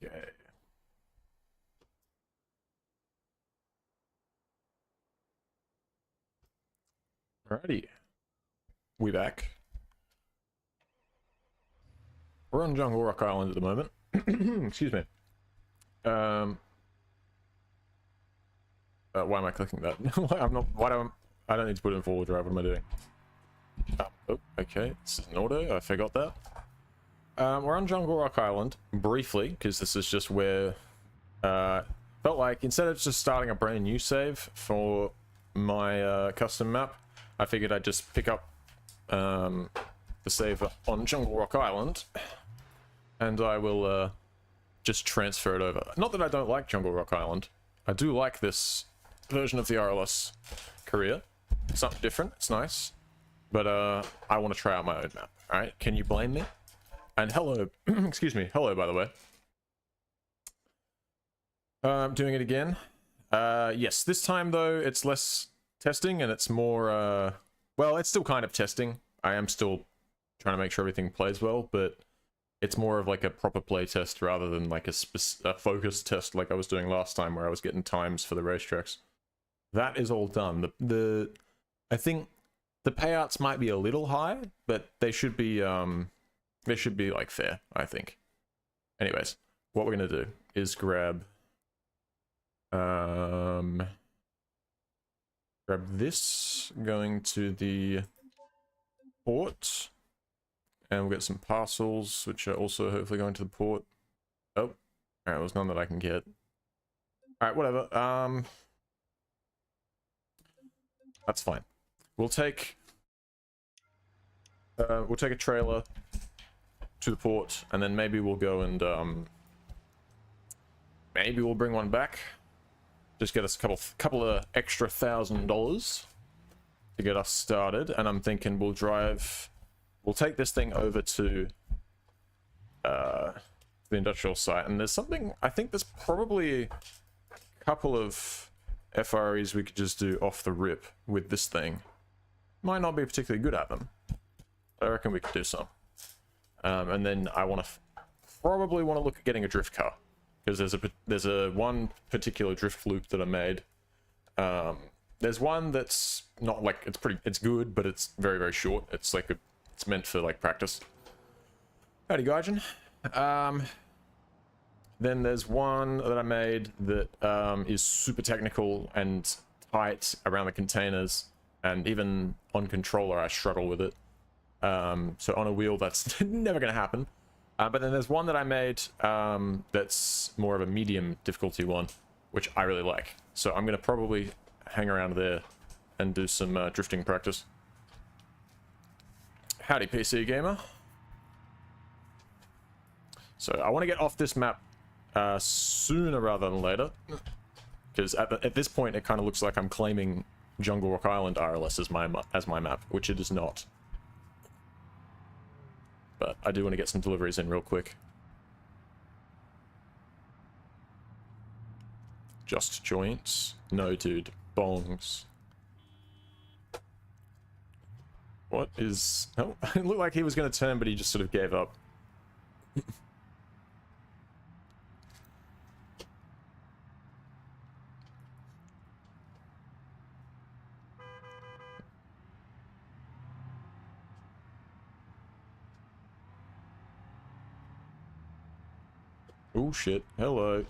Okay. Alrighty. We back. We're on Jungle Rock Island at the moment. Excuse me. Why am I clicking that? I'm not. I don't need to put it in forward drive. What am I doing? Oh, okay. This is an auto. I forgot that. We're on Jungle Rock Island briefly because this is just where felt like instead of just starting a brand new save for my custom map, I figured I'd just pick up the save on Jungle Rock Island, and I will just transfer it over. Not that I don't like Jungle Rock Island. I do like this version of the RLS career. It's something different. It's nice. But I want to try out my own map. Alright, can you blame me? And hello, excuse me, hello by the way. I'm doing it again. Yes, this time though, it's less testing and it's more, well, it's still kind of testing. I am still trying to make sure everything plays well, but it's more of like a proper play test rather than like a focused test like I was doing last time where I was getting times for the racetracks. That is all done. I think the payouts might be a little high, but they should be like fair, I think. Anyways, what we're gonna do is grab this, going to the port, and we'll get some parcels, which are also hopefully going to the port. Oh, alright, there's none that I can get. Alright, whatever. That's fine. We'll take a trailer to the port, and then maybe we'll go and maybe we'll bring one back. Just get us a couple of extra $1,000 to get us started, and I'm thinking we'll take this thing over to the industrial site, and there's something, I think there's probably a couple of FREs we could just do off the rip with this thing. Might not be particularly good at them. I reckon we could do some. And then I probably want to look at getting a drift car, because there's a one particular drift loop that I made. There's one that's not like, it's good, but it's very, very short. It's like it's meant for like practice. Howdy, Gaijin. Then there's one that I made that is super technical and tight around the containers, and even on controller I struggle with it. So on a wheel that's never going to happen. But then there's one that I made that's more of a medium difficulty one, which I really like. So I'm going to probably hang around there and do some drifting practice. Howdy, PC Gamer. So I want to get off this map sooner rather than later, because at this point it kind of looks like I'm claiming Jungle Rock Island RLS as my map, which it is not. But I do want to get some deliveries in real quick. Just joints? No, dude. Bongs. What is... Oh, it looked like he was going to turn, but he just sort of gave up. Oh shit, hello.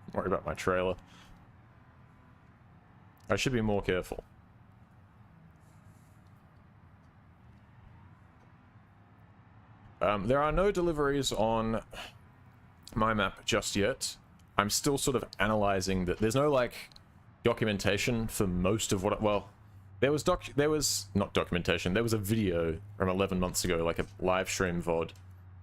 Don't worry about my trailer. I should be more careful. There are no deliveries on my map just yet. I'm still sort of analyzing that. There's no like documentation for most of what well, there was not documentation, there was a video from 11 months ago, like a live stream VOD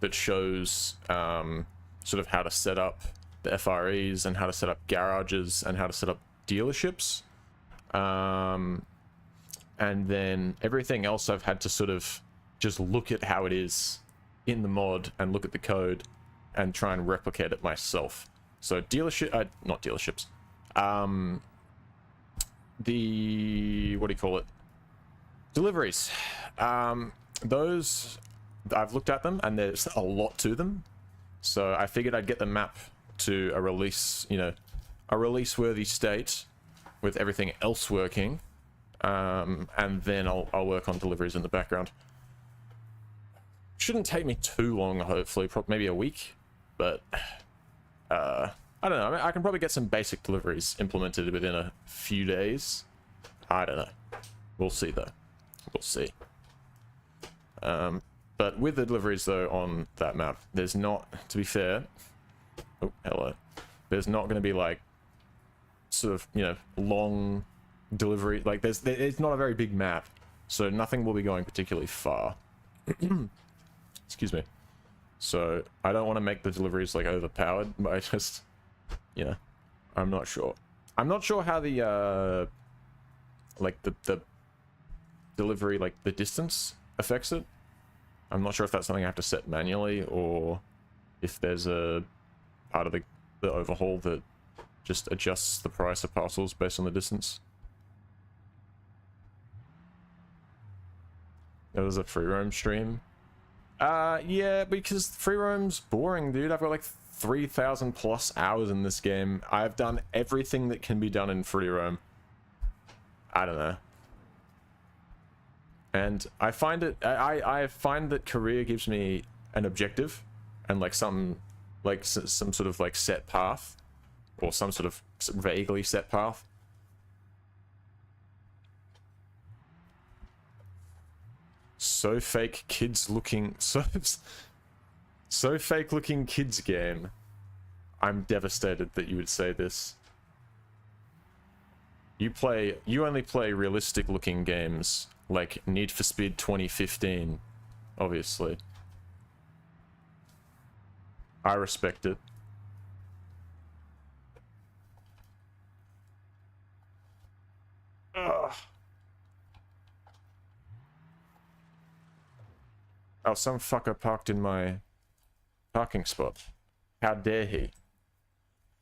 that shows sort of how to set up the FREs and how to set up garages and how to set up dealerships. And then everything else I've had to sort of just look at how it is in the mod and look at the code and try and replicate it myself. So not dealerships. What do you call it? Deliveries. Those I've looked at them and there's a lot to them. So I figured I'd get the map to a release, you know, a release-worthy state with everything else working. And then I'll work on deliveries in the background. Shouldn't take me too long, hopefully, maybe a week. But, I don't know. I mean, I can probably get some basic deliveries implemented within a few days. I don't know. We'll see, though. We'll see. But with the deliveries, though, on that map, there's not, to be fair... Oh, hello. There's not going to be, like, sort of, you know, long delivery. Like, it's not a very big map, so nothing will be going particularly far. Excuse me. So, I don't want to make the deliveries, like, overpowered, but I just... You know, I'm not sure. I'm not sure how the, like, the delivery, like, the distance affects it. I'm not sure if that's something I have to set manually, or if there's a part of the overhaul that just adjusts the price of parcels based on the distance. That was a free roam stream. Yeah, because free roam's boring, dude. I've got like 3,000 plus hours in this game. I've done everything that can be done in free roam. I don't know. And I find it, I find that career gives me an objective and like some sort of like set path, or some sort of vaguely set path. So fake kids looking, so fake looking kids game. I'm devastated that you would say this. You only play realistic looking games. Like Need for Speed 2015, obviously. I respect it. Ugh. Oh, some fucker parked in my parking spot. How dare he?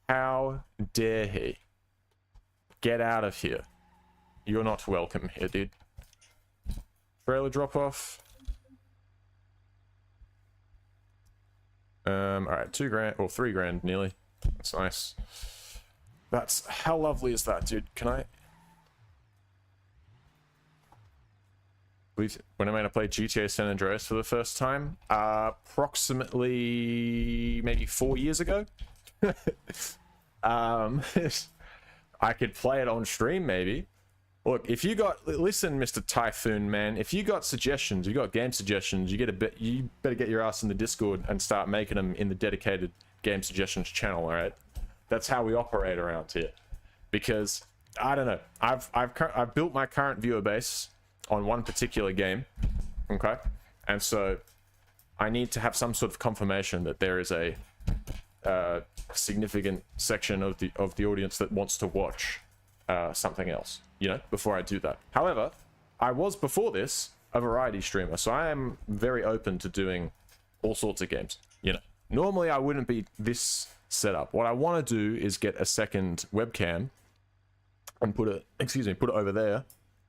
How dare he? Get out of here. You're not welcome here, dude. Trailer drop off. Alright, $2,000 or $3,000 nearly. That's nice. That's how lovely is that, dude? Can I? When am I gonna play GTA San Andreas for the first time? Approximately maybe 4 years ago. I could play it on stream maybe. Look, if you got, listen, Mr. Typhoon, man, if you got suggestions, you got game suggestions, you better get your ass in the Discord and start making them in the dedicated game suggestions channel, all right? That's how we operate around here. Because I don't know, I've built my current viewer base on one particular game, okay? And so I need to have some sort of confirmation that there is a significant section of the audience that wants to watch something else, you know, before I do that. However, I was before this a variety streamer, so I am very open to doing all sorts of games, you know. Normally I wouldn't be this set up. What I want to do is get a second webcam and put it over there,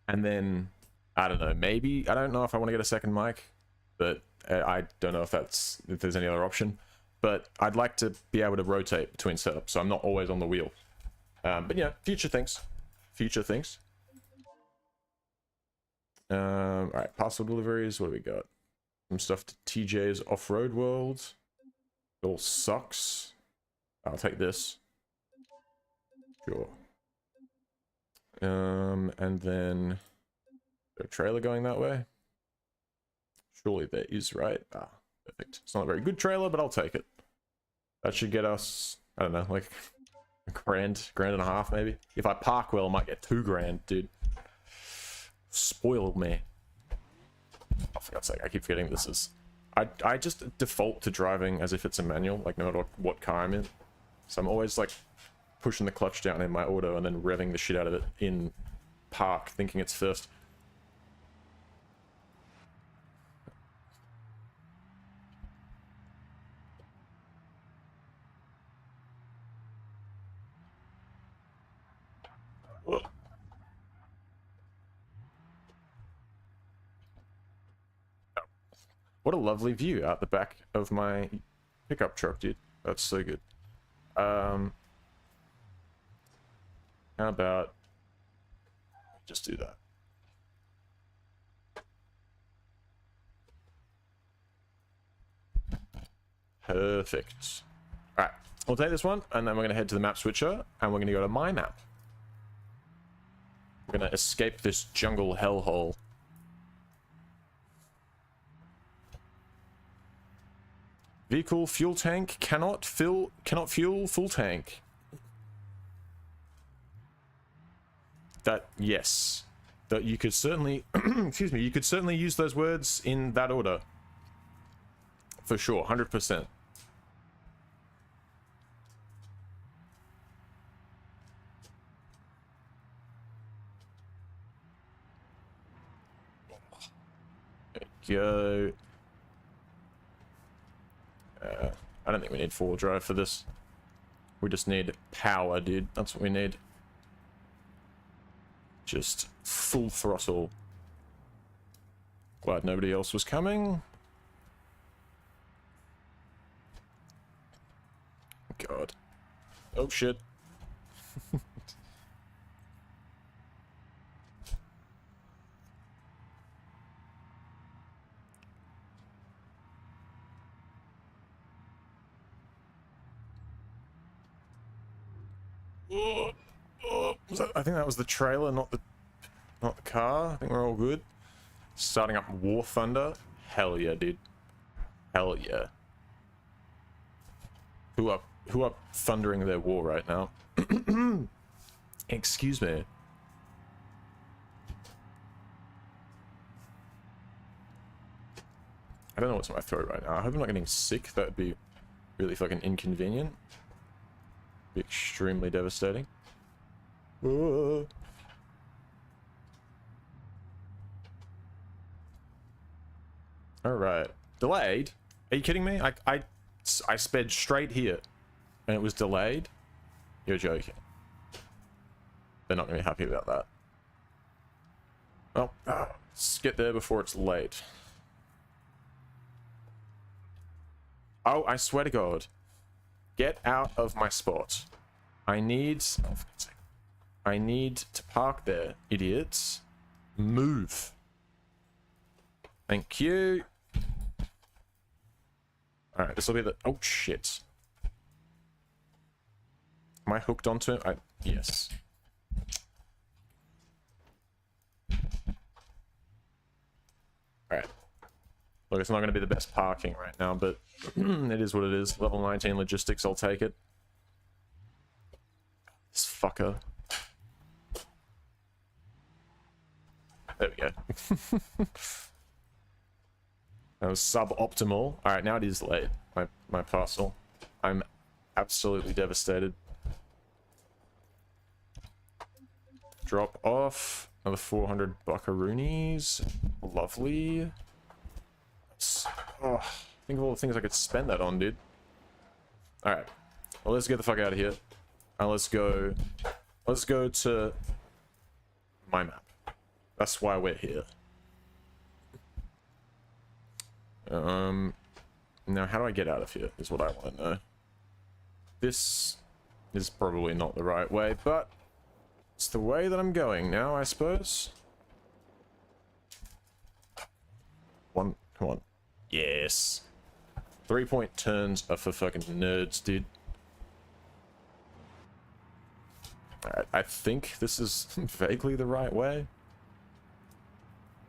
and then I don't know, maybe, I don't know if I want to get a second mic, but I don't know if there's any other option, but I'd like to be able to rotate between setups, so I'm not always on the wheel. But yeah, future things. Alright, parcel deliveries, what do we got? Some stuff to TJ's Off-Road World. It all sucks. I'll take this. Sure. And then a trailer going that way? Surely there is, right? Ah, perfect. It's not a very good trailer, but I'll take it. That should get us, I don't know, like grand and a half maybe. If I park well, I might get $2,000, dude. Spoiled me. Oh, for God's sake, I keep forgetting this is... I just default to driving as if it's a manual, like no matter what car I'm in. So I'm always like pushing the clutch down in my auto and then revving the shit out of it in park, thinking it's first. What a lovely view out the back of my pickup truck, dude. That's so good. How about just do that? Perfect. Alright, we'll take this one, and then we're going to head to the map switcher, and we're going to go to my map. We're going to escape this jungle hellhole. Vehicle fuel tank cannot fuel full tank. That, yes. That you could certainly, excuse me, you could certainly use those words in that order. For sure, 100%. Go. I don't think we need 4-wheel drive for this. We just need power, dude. That's what we need. Just full throttle. Glad nobody else was coming. God. Oh shit. I think that was the trailer, not the car. I think we're all good. Starting up War Thunder. Hell yeah, dude. Hell yeah. Who are thundering their war right now? Excuse me. I don't know what's in my throat right now. I hope I'm not getting sick. That would be really fucking inconvenient. Be extremely devastating. Alright. Delayed? Are you kidding me? I sped straight here and it was delayed? You're joking. They're not going to be happy about that. Well, let's get there before it's late. Oh, I swear to God. Get out of my spot. I need to park there, idiots. Move. Thank you. Alright, this will be the... Oh, shit. Am I hooked onto it? Yes. Alright. Look, it's not going to be the best parking right now, but it is what it is. Level 19 logistics, I'll take it. This fucker. There we go. That was suboptimal. Alright, now it is late. My parcel. I'm absolutely devastated. Drop off. Another 400 buckaroonies. Lovely. Oh, think of all the things I could spend that on, dude. Alright. Well, let's get the fuck out of here. And let's go to my map. That's why we're here. Now how do I get out of here is what I want to know. This is probably not the right way, but it's the way that I'm going now, I suppose. Come on. Yes. 3-point turns are for fucking nerds, dude. Alright, I think this is vaguely the right way.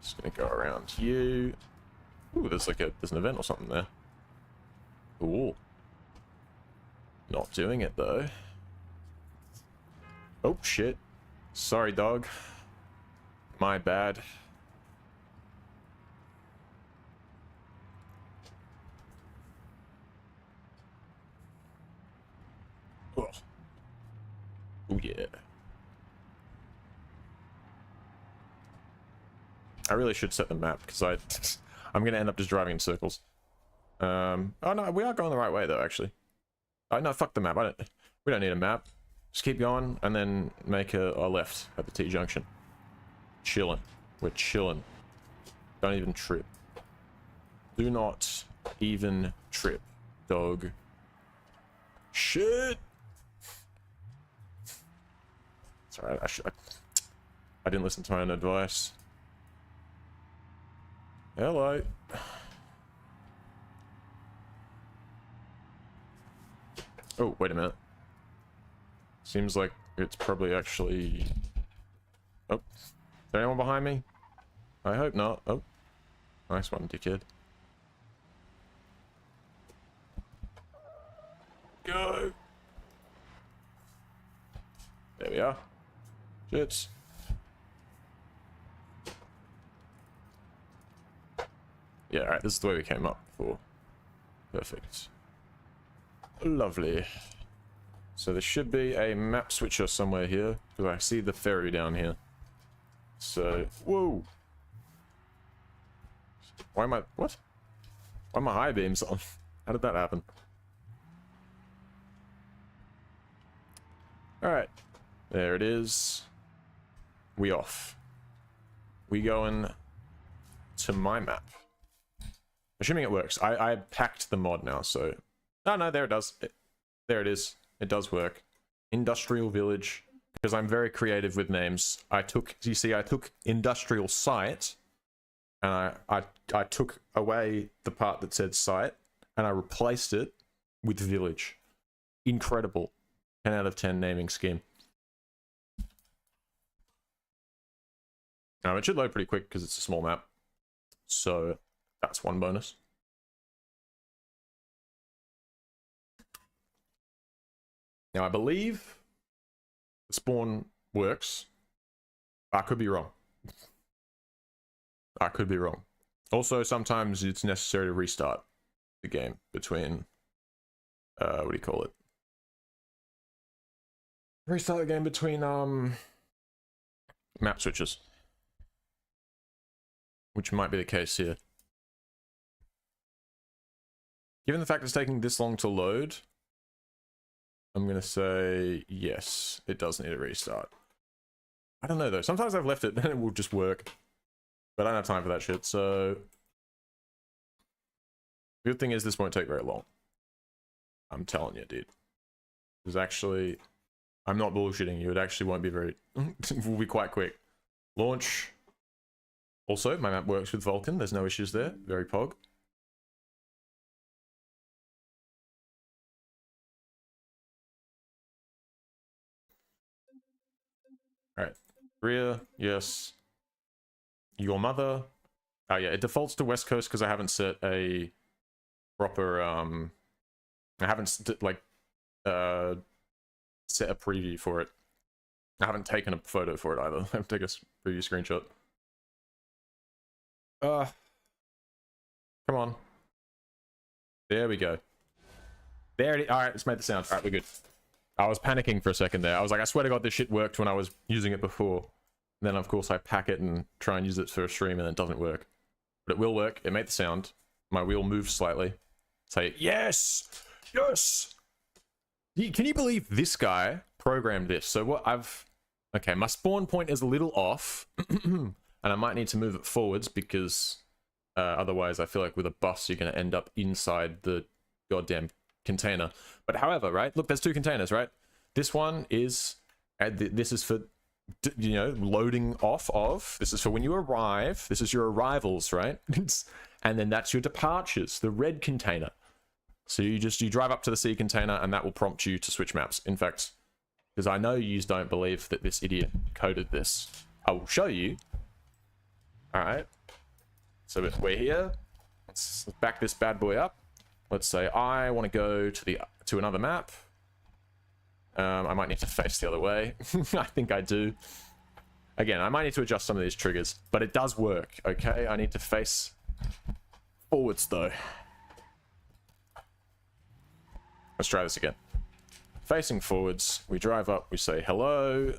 Just gonna go around you. Ooh, there's an event or something there. Ooh. Not doing it though. Oh shit. Sorry, dog. My bad. Oh. Oh yeah. I really should set the map because I'm gonna end up just driving in circles. Oh no, we are going the right way though, actually. Oh no, fuck the map. We don't need a map. Just keep going and then make a left at the T-junction. Chilling. We're chilling. Don't even trip. Do not even trip, dog. Shit. Sorry, I didn't listen to my own advice. Hello. Oh, wait a minute. Seems like it's probably actually... Oh, is there anyone behind me? I hope not. Oh, nice one, dickhead. Go! There we are. Shits. Yeah, alright, this is the way we came up before. Perfect. Lovely. So there should be a map switcher somewhere here, because I see the ferry down here. So, whoa! Why am I, what? Why are my high beams on? How did that happen? Alright. There it is. We off. We going to my map. Assuming it works. I packed the mod now, so... Oh, no, there it does. There it is. It does work. Industrial Village. Because I'm very creative with names. You see, I took Industrial Site, and I took away the part that said Site, and I replaced it with Village. Incredible. 10 out of 10 naming scheme. It should load pretty quick because it's a small map. So, that's one bonus. Now, I believe the spawn works. I could be wrong. I could be wrong. Also, sometimes it's necessary to restart the game between... what do you call it? Restart the game between, map switches. Which might be the case here. Given the fact it's taking this long to load, I'm gonna say yes, it does need a restart. I don't know though, sometimes I've left it and it will just work. But I don't have time for that shit, so... The good thing is this won't take very long. I'm telling you, dude. There's actually... I'm not bullshitting you, it actually won't be very... it will be quite quick. Launch. Also, my map works with Vulkan, there's no issues there. Very pog. Alright. Rear, yes. Your mother. Oh yeah, it defaults to West Coast because I haven't set a proper, I haven't, set a preview for it. I haven't taken a photo for it either. I haven't taken a preview screenshot. Come on. There we go. There it is. Alright, let's make the sound. Alright, we're good. I was panicking for a second there. I was like, I swear to God, this shit worked when I was using it before. Then, of course, I pack it and try and use it for a stream and it doesn't work. But it will work. It made the sound. My wheel moves slightly. Say, yes! Yes! Can you believe this guy programmed this? So what I've... Okay, my spawn point is a little off. And I might need to move it forwards because otherwise I feel like with a bus you're going to end up inside the goddamn container. But however, right? Look, there's two containers, right? This one is... this is for... you know, loading off of. This is for when you arrive. This is your arrivals, right? And then that's your departures, the red container. So you drive up to the C container and that will prompt you to switch maps. In fact, because I know you don't believe that this idiot coded this, I will show you. All right. So we're here. Let's back this bad boy up. Let's say I want to go to another map. I might need to face the other way. I think I do. Again, I might need to adjust some of these triggers, but it does work, okay? I need to face forwards, though. Let's try this again. Facing forwards, we drive up, we say hello.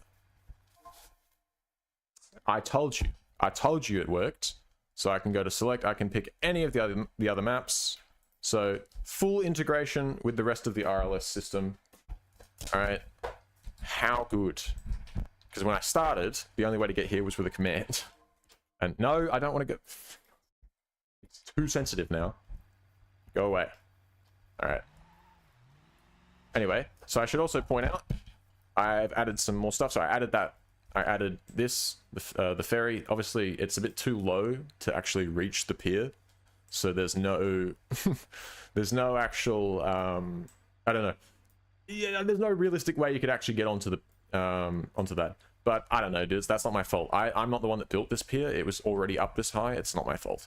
I told you it worked. So I can go to select, I can pick any of the other maps. So full integration with the rest of the RLS system. All right, how good? Because when I started, the only way to get here was with a command. And no, I don't want to go... It's too sensitive now. Go away. Alright. Anyway, so I should also point out, I've added some more stuff. So I added this, the ferry. Obviously, it's a bit too low to actually reach the pier. So there's no, there's no actual, I don't know. Yeah, there's no realistic way you could actually get onto the, onto that. But I don't know, dudes. That's not my fault. I'm not the one that built this pier. It was already up this high. It's not my fault.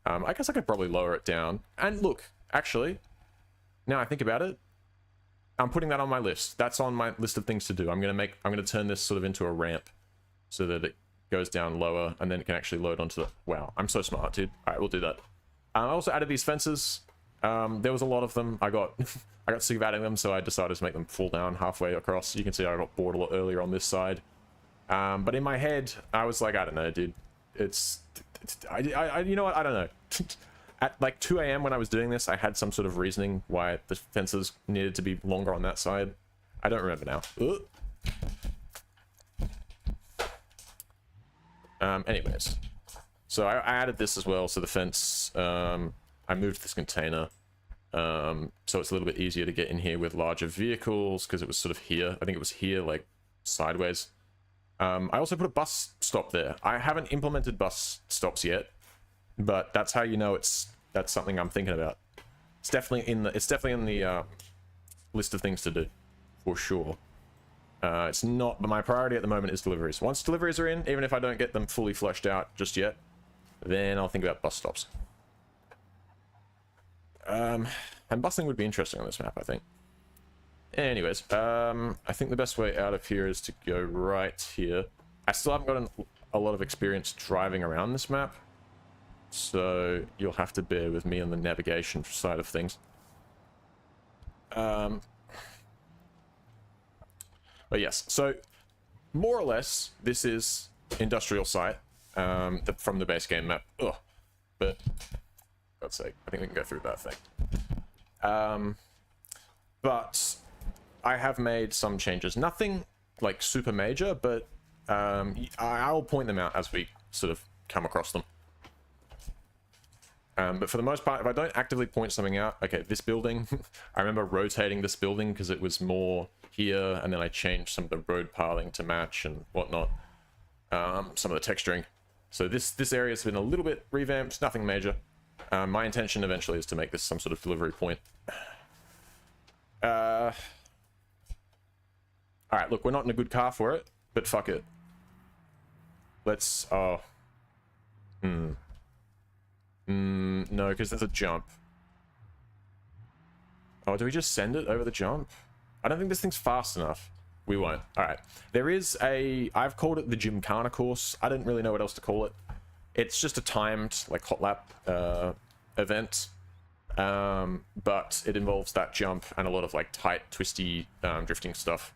I guess I could probably lower it down. And look, actually, now I think about it, I'm putting that on my list. That's on my list of things to do. I'm gonna turn this sort of into a ramp so that it goes down lower and then it can actually load onto the... Wow, I'm so smart, dude. All right, we'll do that. I also added these fences. There was a lot of them. I got sick of adding them, so I decided to make them fall down halfway across. You can see I got bored a lot earlier on this side. But in my head, I was like, I don't know, dude. You know what? I don't know. At like 2 a.m. when I was doing this, I had some sort of reasoning why the fences needed to be longer on that side. I don't remember now. Anyways. So I added this as well, so the fence, I moved this container, so it's a little bit easier to get in here with larger vehicles, because it was sort of here. I think it was here, like, sideways. I also put a bus stop there. I haven't implemented bus stops yet, but that's how you know that's something I'm thinking about. It's definitely in the list of things to do, for sure. It's not, but my priority at the moment is deliveries. Once deliveries are in, even if I don't get them fully fleshed out just yet, then I'll think about bus stops. And busing would be interesting on this map, I think. Anyways, I think the best way out of here is to go right here. I still haven't gotten a lot of experience driving around this map, so you'll have to bear with me on the navigation side of things. But yes, so more or less, this is industrial site from the base game map. Ugh. But, for God's sake, I think we can go through that thing. But I have made some changes. Nothing like super major, but I'll point them out as we sort of come across them. But for the most part, if I don't actively point something out, okay, this building, I remember rotating this building because it was more here, and then I changed some of the road pathing to match and whatnot, some of the texturing. So this area's been a little bit revamped, nothing major. My intention eventually is to make this some sort of delivery point. Alright, look, we're not in a good car for it, but fuck it. Let's, no, because there's a jump. Oh, do we just send it over the jump? I don't think this thing's fast enough. We won't. Alright. There is I've called it the Gymkhana course. I didn't really know what else to call it. It's just a timed, like, hot lap event. But it involves that jump and a lot of, like, tight, twisty, drifting stuff.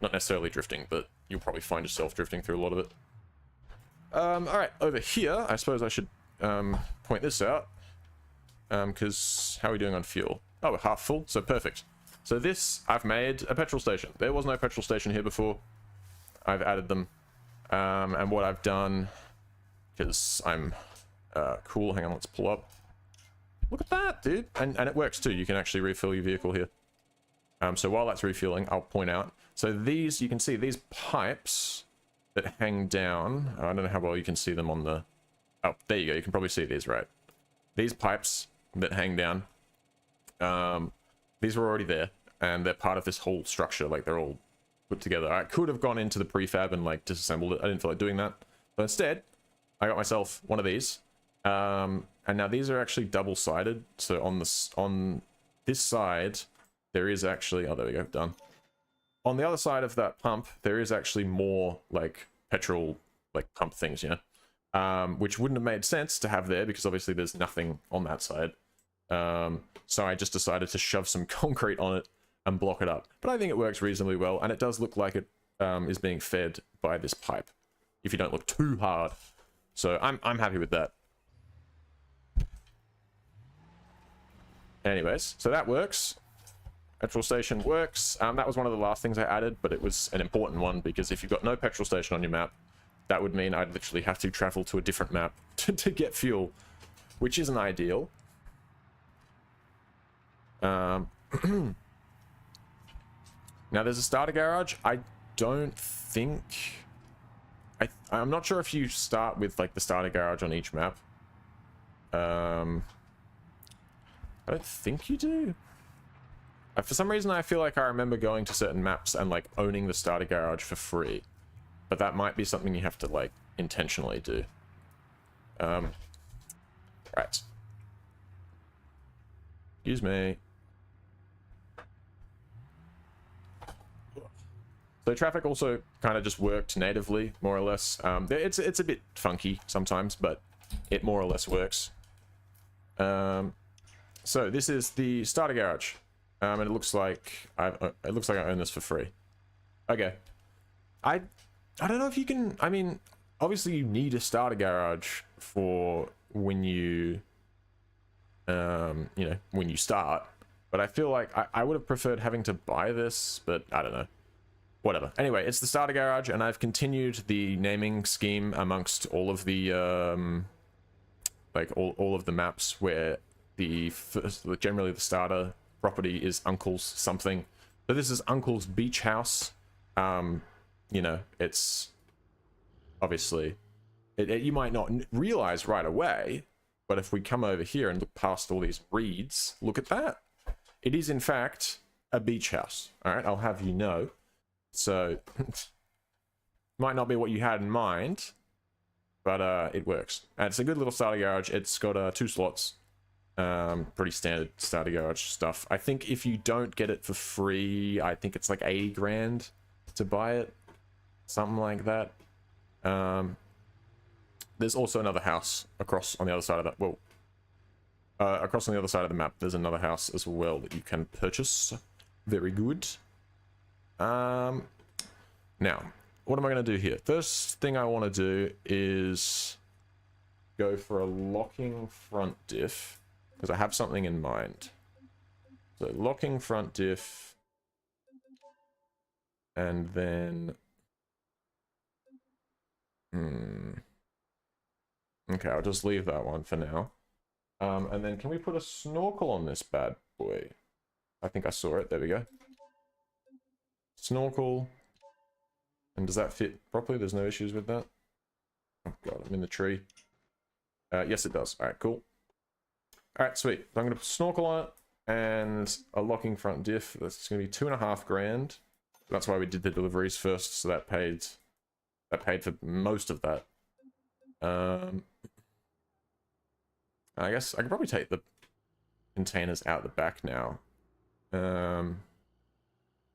Not necessarily drifting, but you'll probably find yourself drifting through a lot of it. Alright, over here, I suppose I should point this out. Because how are we doing on fuel? Oh, we're half full, so perfect. So this, I've made a petrol station. There was no petrol station here before. I've added them. And what I've done, because I'm cool, hang on, let's pull up. Look at that, dude. And it works too. You can actually refill your vehicle here. So while that's refueling, I'll point out. So these, you can see these pipes that hang down. I don't know how well you can see them on the... Oh, there you go. You can probably see these, right? These pipes that hang down, these were already there, and they're part of this whole structure. Like, they're all put together. I could have gone into the prefab and, like, disassembled it. I didn't feel like doing that. But instead, I got myself one of these. And now these are actually double-sided. So on this side, there is actually... Oh, there we go. Done. On the other side of that pump, there is actually more, like, petrol, like, pump things, you know? Which wouldn't have made sense to have there, because obviously there's nothing on that side. So I just decided to shove some concrete on it and block it up. But I think it works reasonably well, and it does look like it is being fed by this pipe, if you don't look too hard. So I'm happy with that. Anyways, so that works. Petrol station works. That was one of the last things I added, but it was an important one, because if you've got no petrol station on your map, that would mean I'd literally have to travel to a different map to get fuel. which isn't ideal. Now there's a starter garage. I don't think... I'm not sure if you start with like the starter garage on each map. I don't think you do. For some reason, I feel like I remember going to certain maps and like owning the starter garage for free, but that might be something you have to like intentionally do. Right. Excuse me. So traffic also kind of just worked natively, more or less. It's a bit funky sometimes, but it more or less works. So this is the starter garage. And it looks like I own this for free. Okay. I don't know if you can. I mean, obviously you need a starter garage for when you when you start. But I feel like I would have preferred having to buy this, but I don't know. Whatever. Anyway, it's the starter garage, and I've continued the naming scheme amongst all of the all of the maps where generally the starter property is Uncle's something. So this is Uncle's beach house. You know, it's obviously you might not realize right away, but if we come over here and look past all these reeds, look at that. It is in fact a beach house. All right, I'll have you know. So might not be what you had in mind, but it works. And it's a good little starter garage. It's got 2 slots. Pretty standard starter garage stuff. I think if you don't get it for free, I think it's like 80 grand to buy it, something like that. There's also another house across on the other side of that. Well, across on the other side of the map, there's another house as well that you can purchase. Very good. Now, what am I going to do here? First thing I want to do is go for a locking front diff, because I have something in mind. So locking front diff, and then okay, I'll just leave that one for now. And then can we put a snorkel on this bad boy? I think I saw it. There we go. Snorkel. And does that fit properly? There's no issues with that. Oh god, I'm in the tree. Yes, it does. All right, cool. All right, sweet. So I'm going to snorkel on it and a locking front diff. That's going to be 2.5 grand. That's why we did the deliveries first, so that paid for most of that. I guess I could probably take the containers out the back now.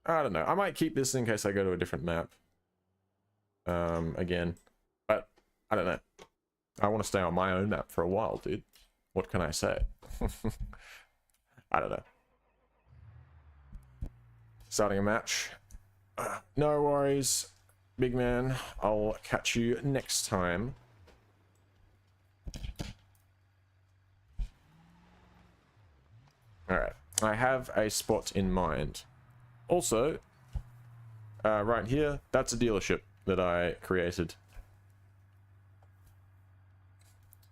I don't know. I might keep this in case I go to a different map. Again, but I don't know. I want to stay on my own map for a while, dude. What can I say? I don't know. Starting a match. No worries, big man. I'll catch you next time. Alright. I have a spot in mind. Also, right here, that's a dealership that I created.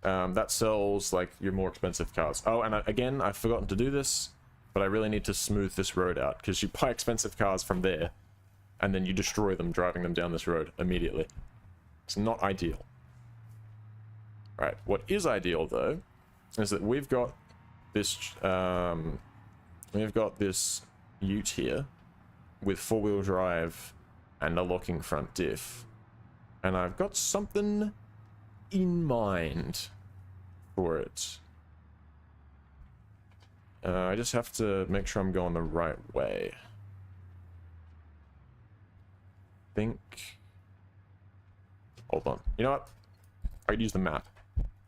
That sells like your more expensive cars. Oh, and again, I've forgotten to do this, but I really need to smooth this road out, because you buy expensive cars from there and then you destroy them driving them down this road immediately. It's not ideal. Right, what is ideal though is that we've got this ute here with 4-wheel drive and a locking front diff, and I've got something in mind for it. I just have to make sure I'm going the right way. Hold on. You know what? I could use the map.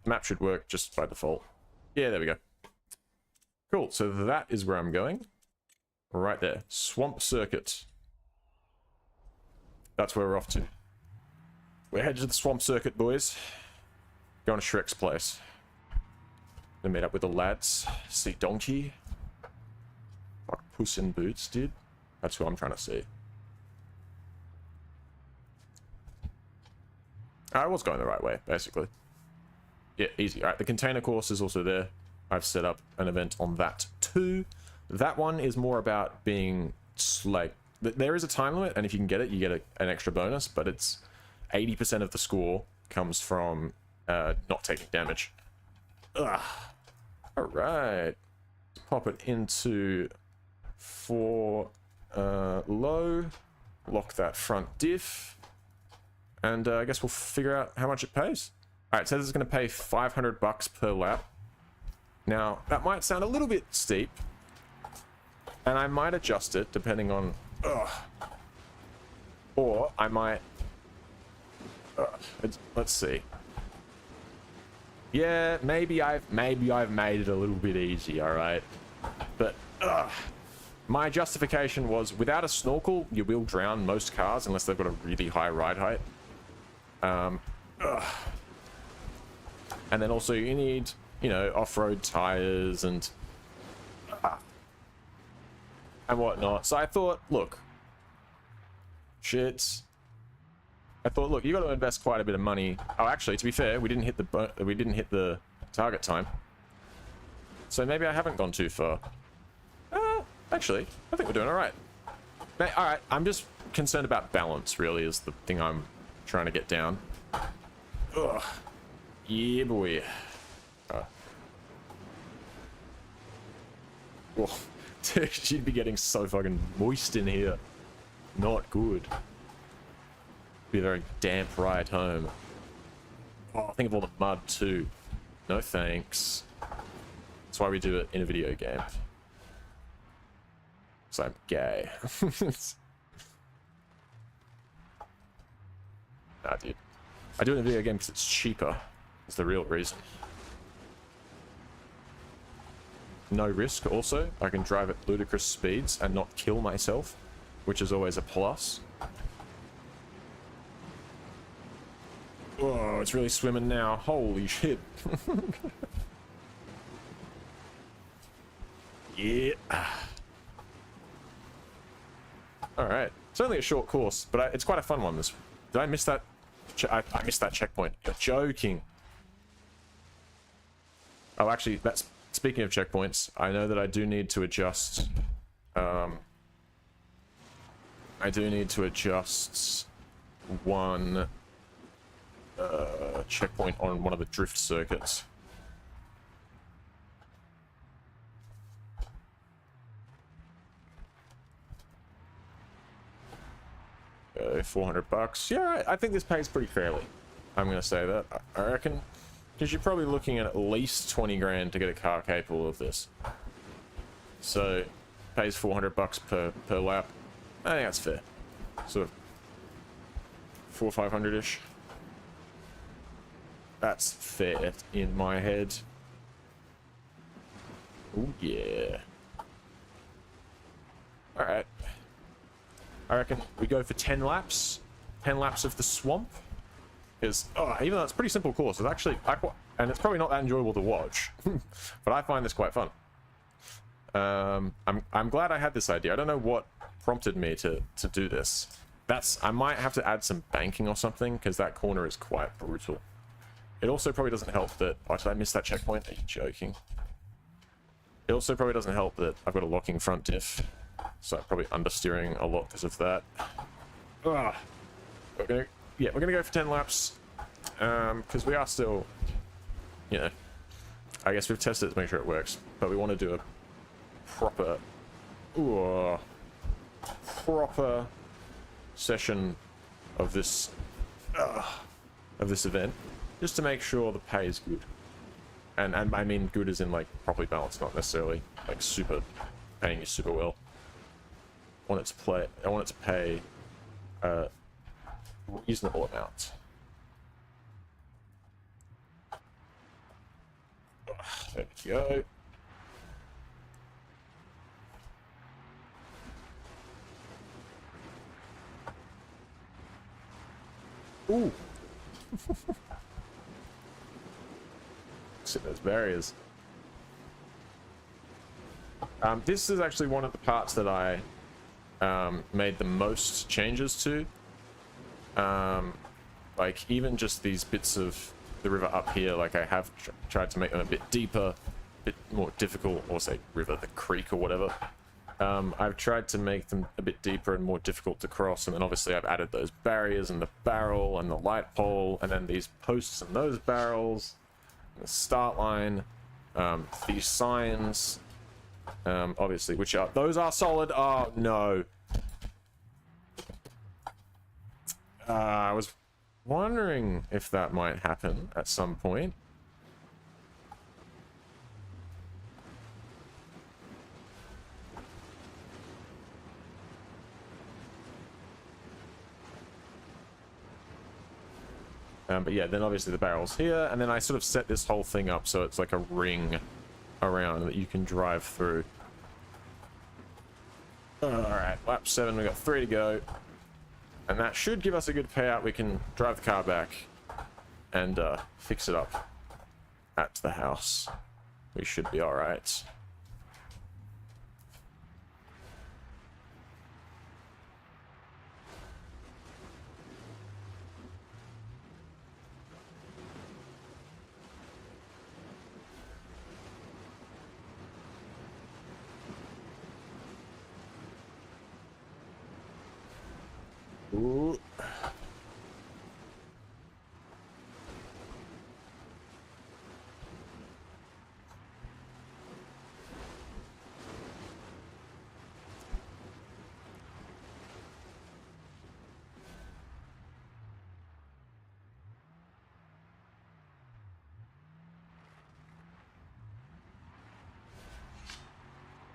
The map should work just by default. Yeah, there we go. Cool, so that is where I'm going. Right there. Swamp Circuit. That's where we're off to. We're headed to the Swamp Circuit, boys. Going to Shrek's place. Gonna meet up with the lads. See Donkey. Fuck, Puss in Boots, dude. That's who I'm trying to see. I was going the right way, basically. Yeah, easy. All right, the container course is also there. I've set up an event on that too. That one is more about being like, there is a time limit, and if you can get it, you get an extra bonus, but it's 80% of the score comes from not taking damage. Ugh. All right. Let's pop it into 4 low. Lock that front diff. And I guess we'll figure out how much it pays. All right, it says it's going to pay $500 per lap. Now, that might sound a little bit steep, and I might adjust it depending on... Or I might... let's see. Yeah, maybe I've made it a little bit easy, all right? But my justification was, without a snorkel, you will drown most cars unless they've got a really high ride height. And then also you need, you know, off-road tires and whatnot. So I thought, look, I thought, look, you got to invest quite a bit of money. Oh, actually, to be fair, we didn't hit the target time. So maybe I haven't gone too far. Actually, I think we're doing all right. All right, I'm just concerned about balance. Really, is the thing I'm trying to get down. Ugh. Yeah, boy. Whoa. Dude, she'd be getting so fucking moist in here. Not good. Be a very damp ride home. Oh, think of all the mud too. No thanks. That's why we do it in a video game. So I'm gay. Nah, dude. I do it in a video game because it's cheaper. That's the real reason. No risk also. I can drive at ludicrous speeds and not kill myself, which is always a plus. Oh, it's really swimming now. Holy shit. Yeah. Alright. It's only a short course, but it's quite a fun one. Did I miss that? I missed that checkpoint. You're joking. Oh, actually, speaking of checkpoints, I know that I do need to adjust... one... checkpoint on one of the drift circuits. 400 bucks. Yeah, I think this pays pretty fairly. I'm gonna say that. I reckon, because you're probably looking at least 20 grand to get a car capable of this. So, pays 400 bucks per lap. I think that's fair. Sort of 400 or 500-ish. That's fair in my head. Oh yeah. Alright. I reckon we go for 10 laps. 10 laps of the swamp. Because, even though it's a pretty simple course, it's actually... and it's probably not that enjoyable to watch. But I find this quite fun. I'm glad I had this idea. I don't know what prompted me to do this. I might have to add some banking or something, because that corner is quite brutal. It also probably doesn't help that... Oh, did I miss that checkpoint? Are you joking? It also probably doesn't help that I've got a locking front diff. So I'm probably understeering a lot because of that. We're gonna go for 10 laps. Because we are still... You know... I guess we've tested it to make sure it works. But we want to do a proper... proper session of this... event. Just to make sure the pay is good. And I mean good as in like properly balanced, not necessarily like super paying you super well. I want it to pay a reasonable amount. There we go. Ooh. Sit those barriers. This is actually one of the parts that I made the most changes to. Like even just these bits of the river up here, like I have tried to make them a bit deeper, a bit more difficult, or say river, the creek or whatever. I've tried to make them a bit deeper and more difficult to cross, and then obviously I've added those barriers and the barrel and the light pole, and then these posts and those barrels, and the start line, these signs, obviously, which are, those are solid. Oh no. I was wondering if that might happen at some point. But yeah, then obviously the barrel's here, and then I sort of set this whole thing up so it's like a ring around that you can drive through. Alright, lap 7, we've got 3 to go. And that should give us a good payout. We can drive the car back and fix it up at the house. We should be alright. Ooh.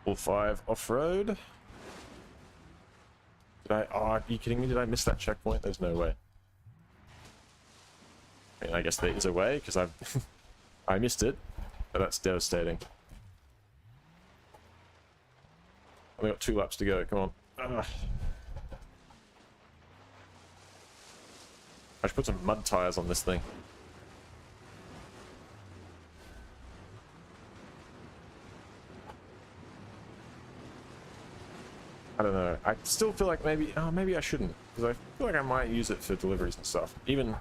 Full 5 off-road. Oh, are you kidding me? Did I miss that checkpoint? There's no way. I mean, I guess there is a way, because I've... I missed it, but that's devastating. Only got 2 laps to go, come on. Ugh. I should put some mud tires on this thing. I don't know. I still feel like maybe I shouldn't, because I feel like I might use it for deliveries and stuff. Even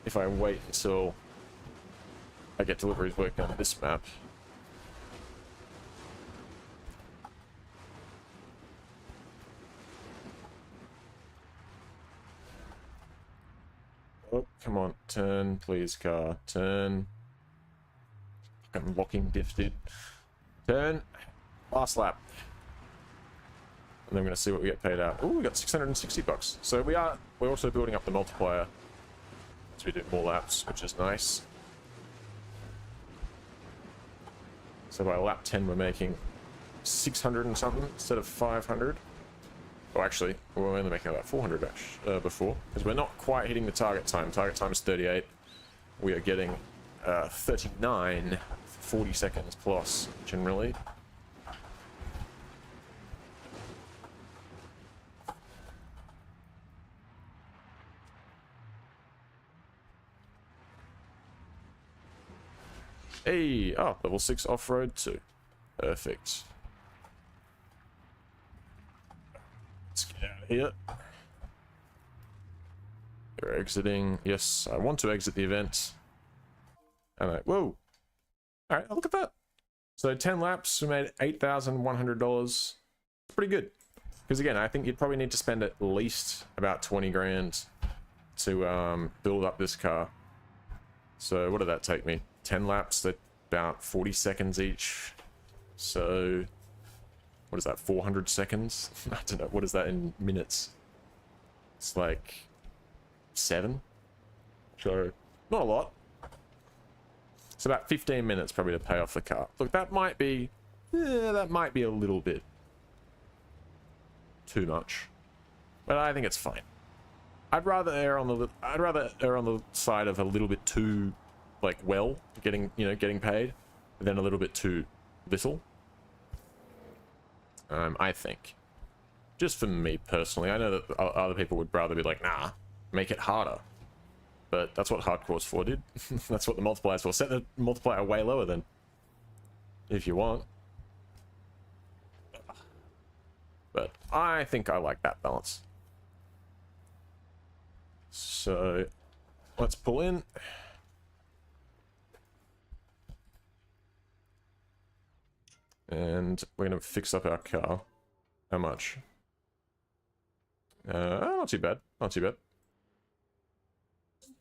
if I wait until I get deliveries working on this map. Oh, come on. Turn, please, car. Turn. Fucking locking diff, dude. Turn. Last lap. And then we're going to see what we get paid out. Oh, we got 660 bucks. So we're also building up the multiplier as we do more laps, which is nice. So by lap 10, we're making 600 and something instead of 500. Oh, actually, we were only making about 400 before, because we're not quite hitting the target time. Target time is 38. We are getting 39, 40 seconds plus, generally. Hey, oh, level 6 off-road too. Perfect. Let's get out of here. We're exiting. Yes, I want to exit the event. And whoa. Alright, look at that. So 10 laps, we made $8,100. It's pretty good. Because again, I think you'd probably need to spend at least about 20 grand to build up this car. So what did that take me? 10 laps, at about 40 seconds each. So what is that, 400 seconds? I don't know, what is that in minutes? It's like 7. So not a lot. It's about 15 minutes probably to pay off the car. Look, that might be a little bit too much, but I think it's fine. I'd rather err on the side of a little bit too, like, well, getting paid, than a little bit too little. I think. Just for me personally, I know that other people would rather be like, nah, make it harder. But that's what hardcore's for, dude. That's what the multiplier's for. Set the multiplier way lower then, if you want. But I think I like that balance. So let's pull in. And we're going to fix up our car. How much? Not too bad. Not too bad.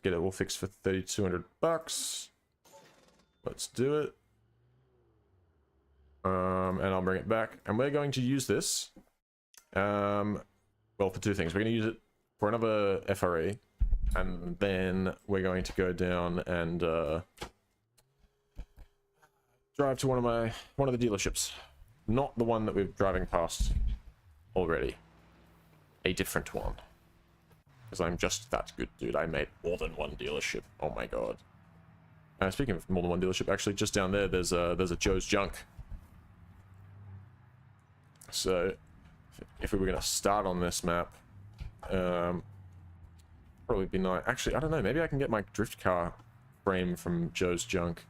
Get it all fixed for 3,200 bucks. Let's do it. And I'll bring it back. And we're going to use this. Well, for two things. We're going to use it for another FRE. And then we're going to go down and drive to one of the dealerships. Not the one that we're driving past already. A different one. Because I'm just that good, dude. I made more than one dealership. Oh my god. Speaking of more than one dealership, actually, just down there, there's a Joe's Junk. So, if we were going to start on this map, probably be nice. Actually, I don't know. Maybe I can get my drift car frame from Joe's Junk.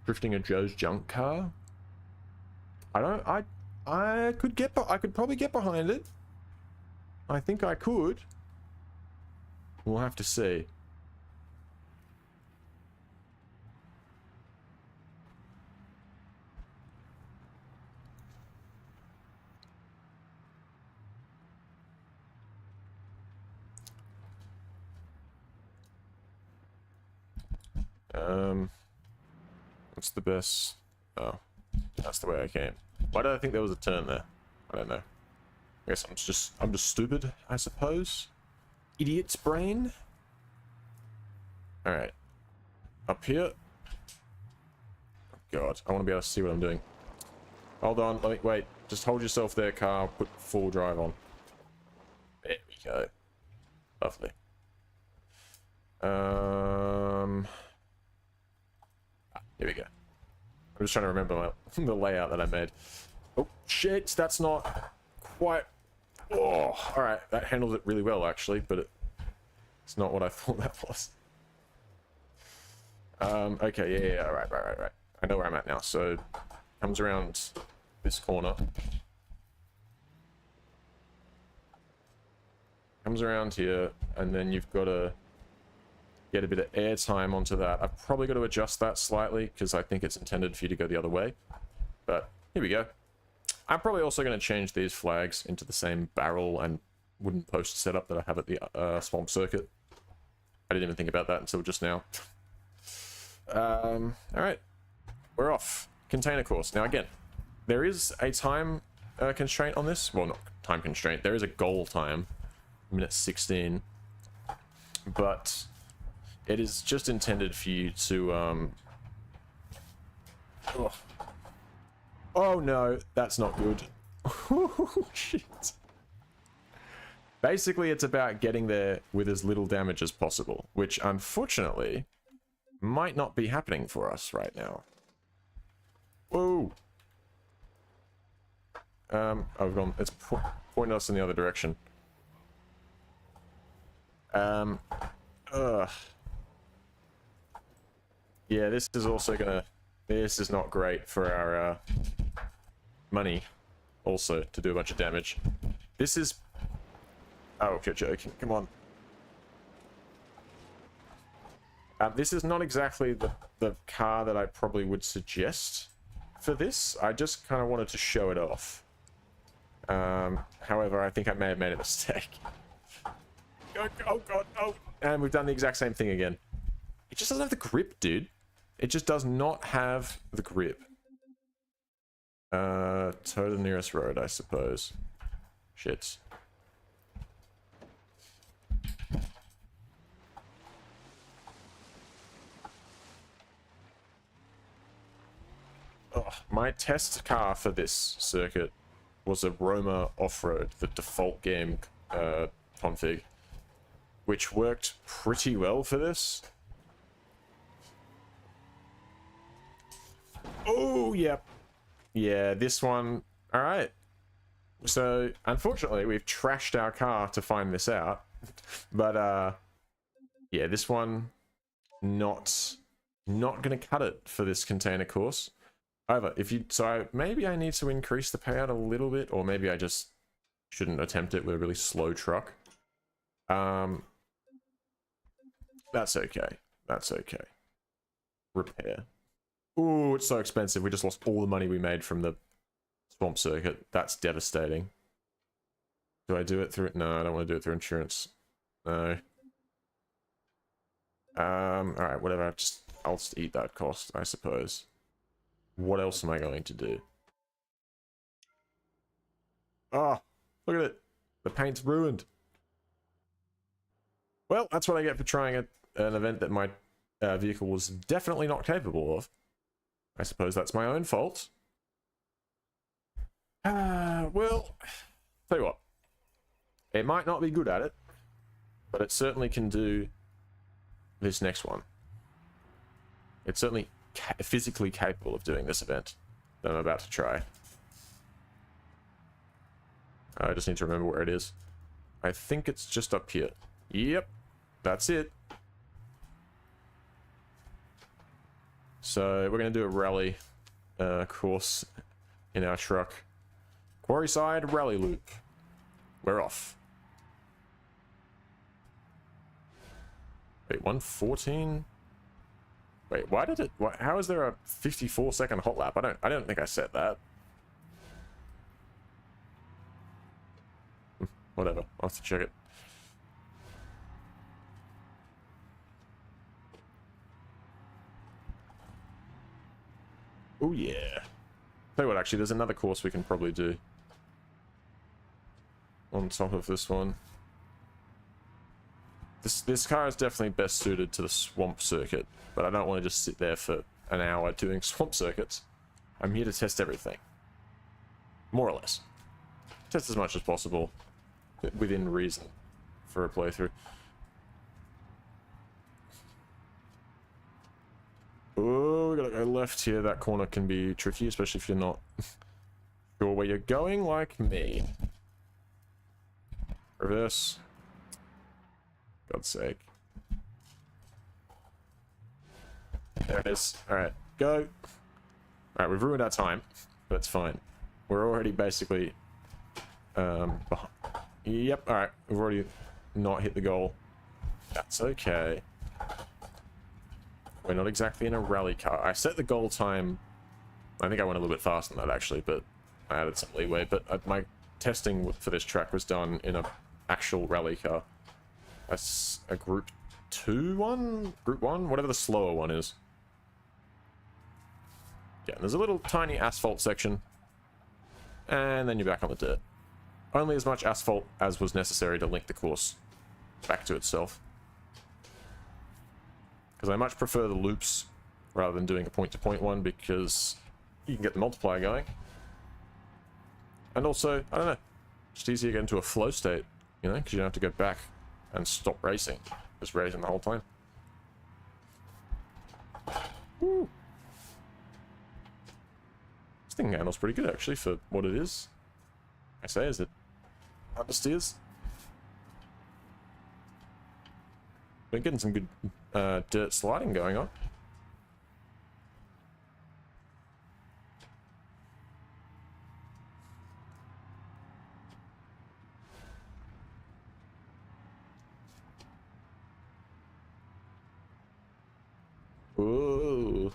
Drifting a Joe's Junk car? I could probably get behind it. I think I could. We'll have to see. What's the best? Oh, that's the way I came. Why did I think there was a turn there? I don't know. I guess I'm just stupid, I suppose. Idiot's brain. All right, up here. Oh God, I want to be able to see what I'm doing. Hold on, let me wait. Just hold yourself there, car. I'll put full drive on. There we go. Lovely. Here we go. I'm just trying to remember the layout that I made. Oh shit, that's not quite. Oh, all right. That handles it really well, actually, but it's not what I thought that was. Okay, yeah. Right. I know where I'm at now. So, comes around this corner. Comes around here, and then you've got to get a bit of air time onto that. I've probably got to adjust that slightly because I think it's intended for you to go the other way. But here we go. I'm probably also going to change these flags into the same barrel and wooden post setup that I have at the swamp circuit. I didn't even think about that until just now. Alright. We're off. Container course. Now again, there is a time constraint on this. Well, not time constraint. There is a goal time. Minute 16. But it is just intended for you to Oh no, that's not good. Oh shit. Basically, it's about getting there with as little damage as possible, which unfortunately might not be happening for us right now. Whoa. Oh, we've gone. It's pointing us in the other direction. Yeah, this is also gonna. This is not great for our money. Also, to do a bunch of damage. This is. Oh, you're joking. Come on. This is not exactly the car that I probably would suggest for this. I just kind of wanted to show it off. However, I think I may have made a mistake. Oh god, oh! And we've done the exact same thing again. It just doesn't have the grip, dude. It just does not have the grip. Tow the nearest road, I suppose. Shit. Oh, my test car for this circuit was a Roma Off-Road, the default game config, which worked pretty well for this. Oh, yep. Yeah, this one. All right. So, unfortunately, we've trashed our car to find this out. But, yeah, this one, not going to cut it for this container course. However, maybe I need to increase the payout a little bit, or maybe I just shouldn't attempt it with a really slow truck. That's okay. That's okay. Repair. Ooh, it's so expensive. We just lost all the money we made from the swamp circuit. That's devastating. Do I do it through... No, I don't want to do it through insurance. No. Alright, whatever. I'll just eat that cost, I suppose. What else am I going to do? Oh, look at it. The paint's ruined. Well, that's what I get for trying an event that my vehicle was definitely not capable of. I suppose that's my own fault. Well, tell you what. It might not be good at it, but it certainly can do this next one. It's certainly physically capable of doing this event that I'm about to try. I just need to remember where it is. I think it's just up here. Yep, that's it. So we're going to do a rally course in our truck. Quarryside rally loop. We're off. Wait, 114? Wait, why did it... how is there a 54-second hot lap? I don't think I set that. Whatever, I'll have to check it. Oh yeah. Tell you what, actually, there's another course we can probably do on top of this one. This car is definitely best suited to the swamp circuit, but I don't want to just sit there for an hour doing swamp circuits. I'm here to test everything. More or less. Test as much as possible, within reason, for a playthrough. Oh, we gotta go left here. That corner can be tricky, especially if you're not sure where you're going, like me. Reverse. God's sake. There it is. Alright, go. Alright, we've ruined our time, but it's fine. We're already basically... behind. Yep, alright. We've already not hit the goal. That's okay. We're not exactly in a rally car. I set the goal time... I think I went a little bit faster than that, actually, but I added some leeway. But my testing for this track was done in an actual rally car. That's a Group 2 one? Group 1? Whatever the slower one is. Yeah, and there's a little tiny asphalt section. And then you're back on the dirt. Only as much asphalt as was necessary to link the course back to itself. Because I much prefer the loops rather than doing a point-to-point one, because you can get the multiplier going. And also, I don't know, just easier to get into a flow state, you know, because you don't have to go back and stop racing. Just racing the whole time. Woo. This thing handles pretty good, actually, for what it is. I say, is it understeers? Been getting some good dirt sliding going on. Ooh.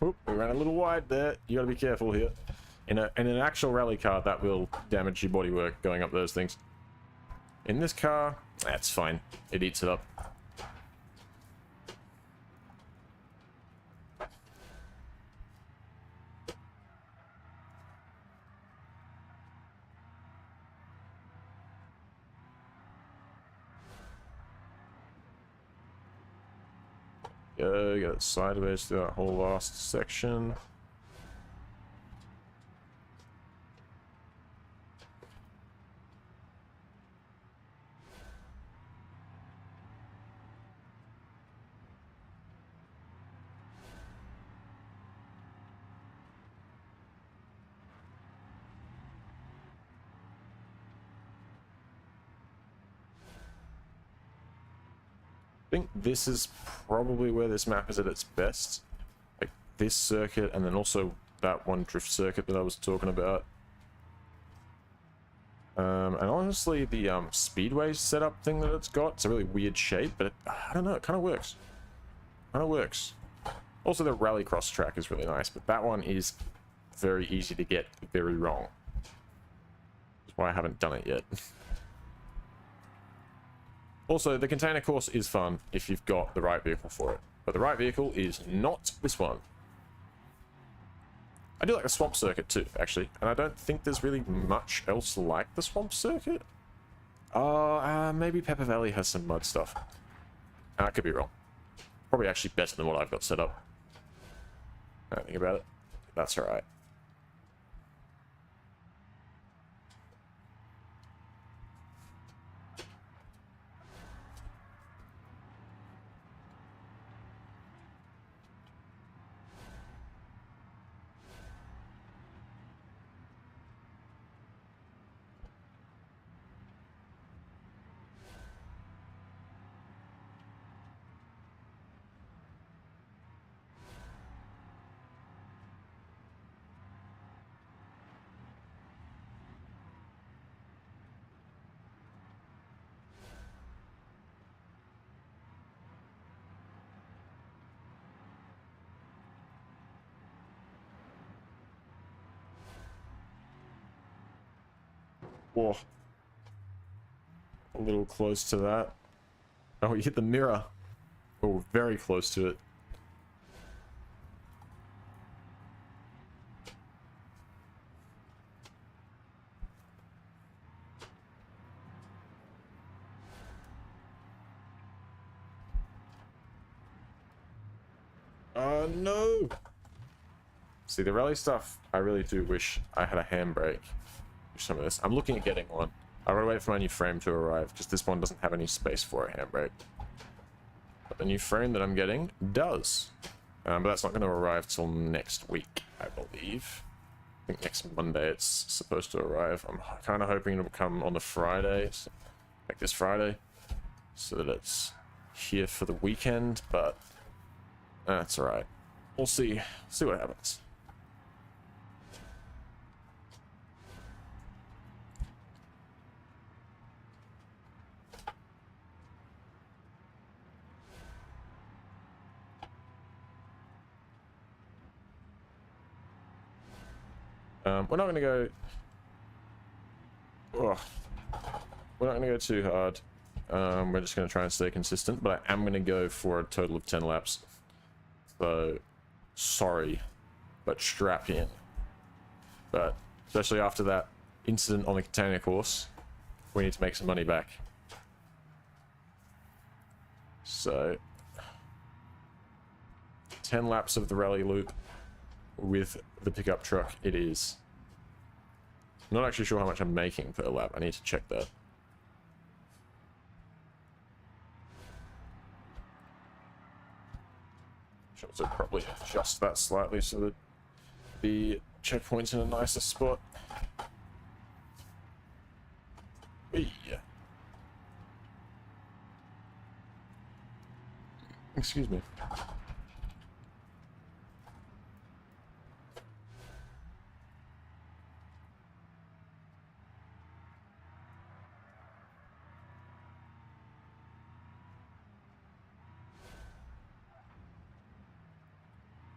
Oop, we ran a little wide there. You gotta be careful here. In an actual rally car, that will damage your bodywork going up those things. In this car, that's fine. It eats it up. Go, get it sideways through that whole last section. I think this is probably where this map is at its best. Like this circuit, and then also that one drift circuit that I was talking about. And honestly, the speedway setup thing that it's got, it's a really weird shape, but I don't know, it kind of works. Kind of works. Also, the rallycross track is really nice, but that one is very easy to get very wrong. That's why I haven't done it yet. Also, the container course is fun if you've got the right vehicle for it, but the right vehicle is not this one. I do like the swamp circuit too, actually, and I don't think there's really much else like the swamp circuit. Maybe Pepper Valley has some mud stuff. I could be wrong. Probably actually better than what I've got set up. I don't think about it. That's alright. Whoa. A little close to that. Oh, you hit the mirror. Oh, very close to it. Oh, no! See, the rally stuff, I really do wish I had a handbrake. Some of this. I'm looking at getting one. I gotta wait for my new frame to arrive, because this one doesn't have any space for a handbrake. But the new frame that I'm getting does. But that's not going to arrive till next week, I believe. I think next Monday it's supposed to arrive. I'm kind of hoping it'll come on the Friday, like this Friday, so that it's here for the weekend, but that's alright. We'll see what happens. We're not going to go... Oh, we're not going to go too hard. We're just going to try and stay consistent, but I am going to go for a total of 10 laps. So, sorry, but strap in. But, especially after that incident on the container course, we need to make some money back. So, 10 laps of the rally loop with the pickup truck it is. I'm not actually sure how much I'm making per lap. I need to check that. Should also probably adjust that slightly so that the checkpoint's in a nicer spot. Yeah. Excuse me.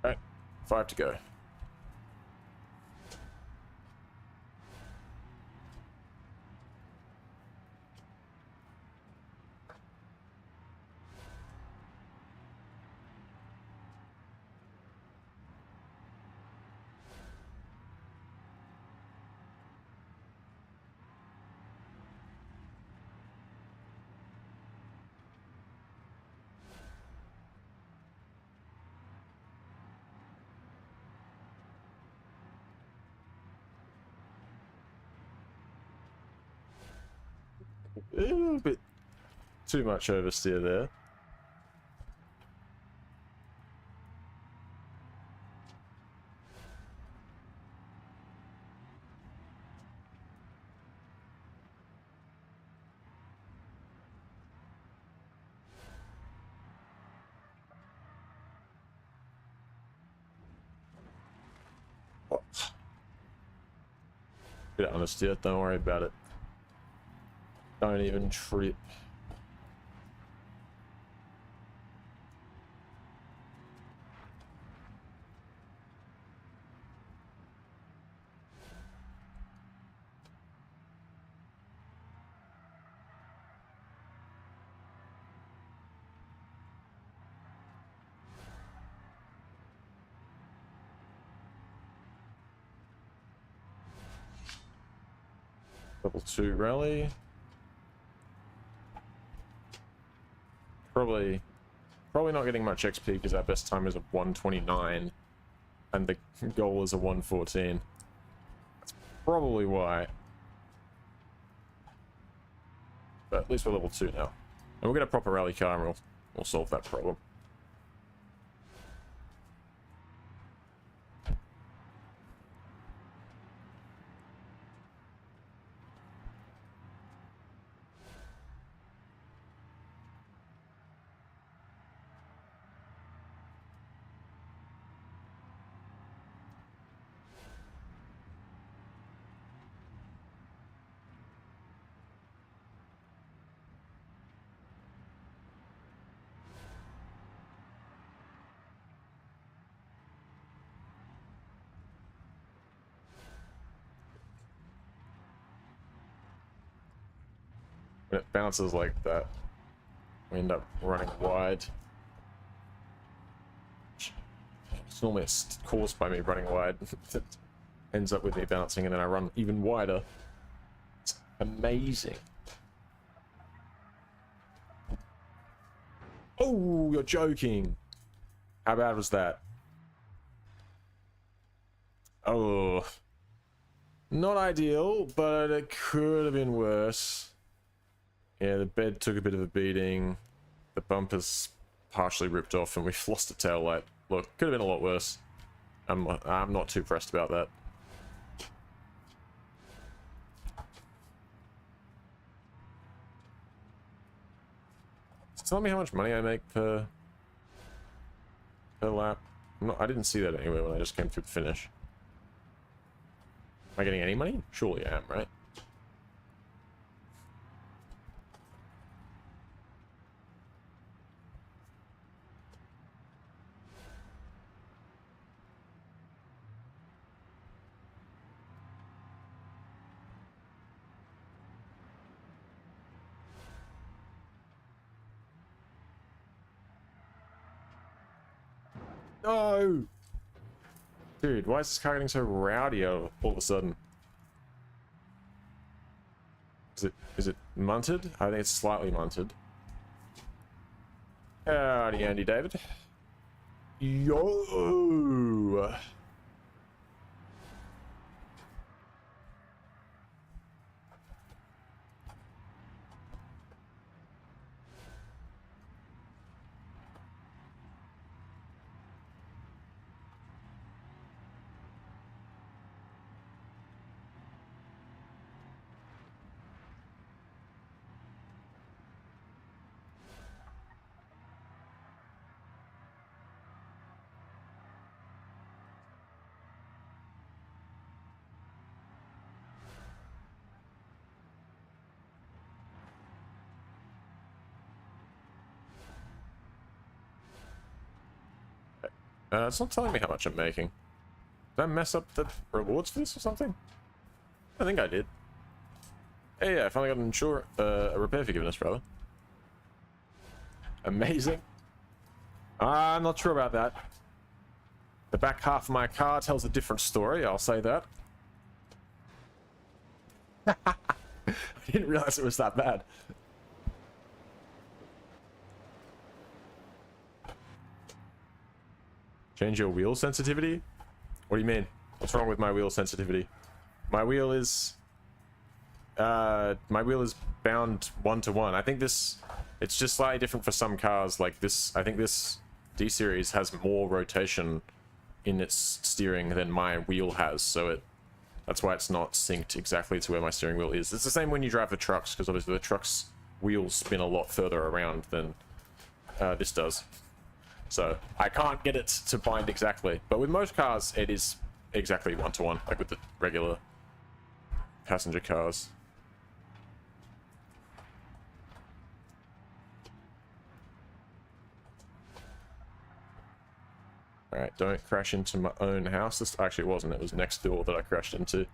Alright, 5 to go. A little bit too much oversteer there. Bit honest here, don't worry about it. Don't even trip. Level 2 rally. Probably not getting much XP because our best time is a 129 and the goal is a 114. That's probably why. But at least we're level 2 now. And we'll get a proper rally car and we'll solve that problem. When it bounces like that, we end up running wide. It's normally caused by me running wide. It ends up with me bouncing and then I run even wider. It's amazing. Oh, you're joking. How bad was that? Oh. Not ideal, but it could have been worse. Yeah, the bed took a bit of a beating. The bumper's partially ripped off and we've lost the tail light. Look, could have been a lot worse. I'm not too pressed about that. Tell me how much money I make per lap. I didn't see that anywhere when I just came through the finish. Am I getting any money? Surely I am, right? No! Dude, why is this car getting so rowdy all of a sudden? Is it munted? I think it's slightly munted. Howdy, Andy David. Yo! It's not telling me how much I'm making. Did I mess up the rewards for this or something? I think I did. Hey, yeah, I finally got a repair forgiveness, brother. Amazing. I'm not sure about that. The back half of my car tells a different story, I'll say that. I didn't realize it was that bad. Change your wheel sensitivity? What do you mean? What's wrong with my wheel sensitivity? My wheel is bound 1-to-1. I think it's just slightly different for some cars. Like this, I think this D series has more rotation in its steering than my wheel has, so that's why it's not synced exactly to where my steering wheel is. It's the same when you drive the trucks, because obviously the truck's wheels spin a lot further around than this does. So I can't get it to bind exactly, but with most cars it is exactly 1-to-1, like with the regular passenger cars. Alright, don't crash into my own house. This actually wasn't, it was next door that I crashed into.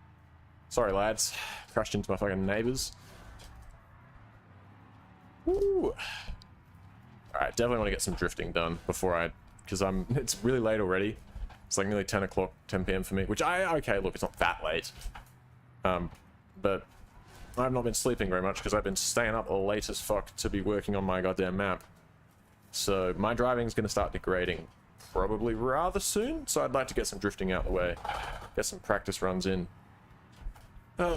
Sorry lads, crashed into my fucking neighbors. Woo! Alright, definitely want to get some drifting done before I... Because it's really late already. It's like nearly 10 o'clock, 10 p.m. for me, which okay, look, it's not that late. But I've not been sleeping very much because I've been staying up late as fuck to be working on my goddamn map. So my driving is going to start degrading probably rather soon, so I'd like to get some drifting out the way, get some practice runs in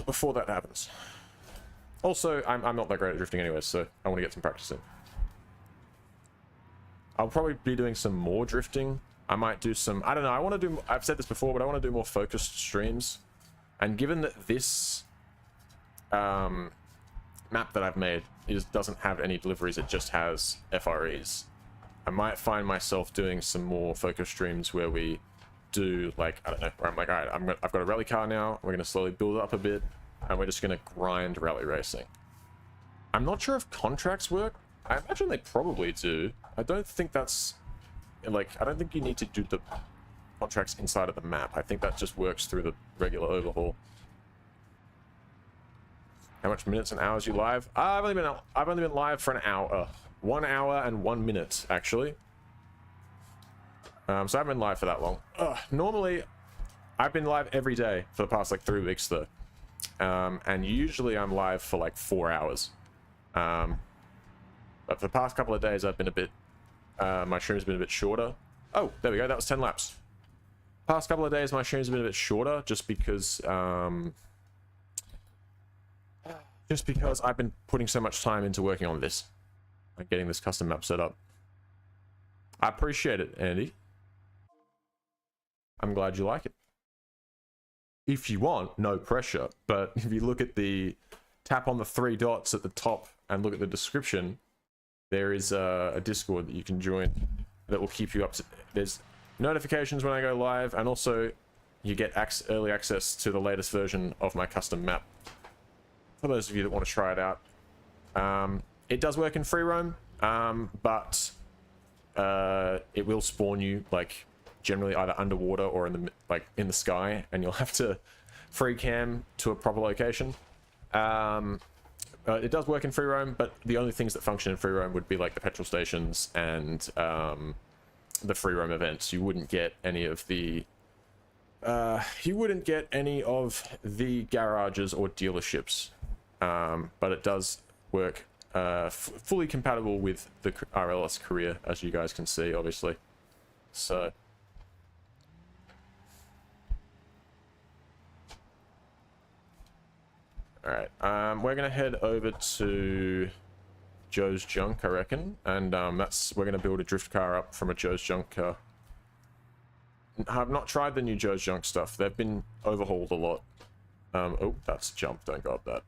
before that happens. Also, I'm not that great at drifting anyway, so I want to get some practice in. I'll probably be doing some more drifting. I might do some, I don't know, I want to do, I've said this before, but I want to do more focused streams. And given that this map that I've made doesn't have any deliveries, it just has FREs, I might find myself doing some more focus streams where we do, like, I don't know, where I'm like, all right, I've got a rally car now, we're going to slowly build up a bit, and we're just going to grind rally racing. I'm not sure if contracts work. I imagine they probably do. I don't think that's, like, I don't think you need to do the contracts inside of the map. I think that just works through the regular overhaul. How much minutes and hours you live? I've only been live for an hour. 1 hour and 1 minute, actually. So I haven't been live for that long. Normally, I've been live every day for the past, like, 3 weeks, though. And usually I'm live for, like, 4 hours. But for the past couple of days, I've been a bit... my stream's been a bit shorter. Oh, there we go. That was 10 laps. Past couple of days, my stream's been a bit shorter, just because I've been putting so much time into working on this. Like getting this custom map set up. I appreciate it, Andy. I'm glad you like it. If you want, no pressure. But if you look at the... Tap on the 3 dots at the top and look at the description, there is a Discord that you can join that will keep you up to... There's notifications when I go live, and also you get early access to the latest version of my custom map. For those of you that want to try it out. It does work in free roam, but it will spawn you, like, generally either underwater or in the sky, and you'll have to free cam to a proper location. It does work in free roam, but the only things that function in free roam would be like the petrol stations and the free roam events. You wouldn't get any of the garages or dealerships, but it does work fully compatible with the RLS career, as you guys can see, obviously. So alright, we're gonna head over to Joe's Junk, I reckon, and we're gonna build a drift car up from a Joe's Junk car. I've not tried the new Joe's Junk stuff. They've been overhauled a lot. Oh, that's jump, don't go up that.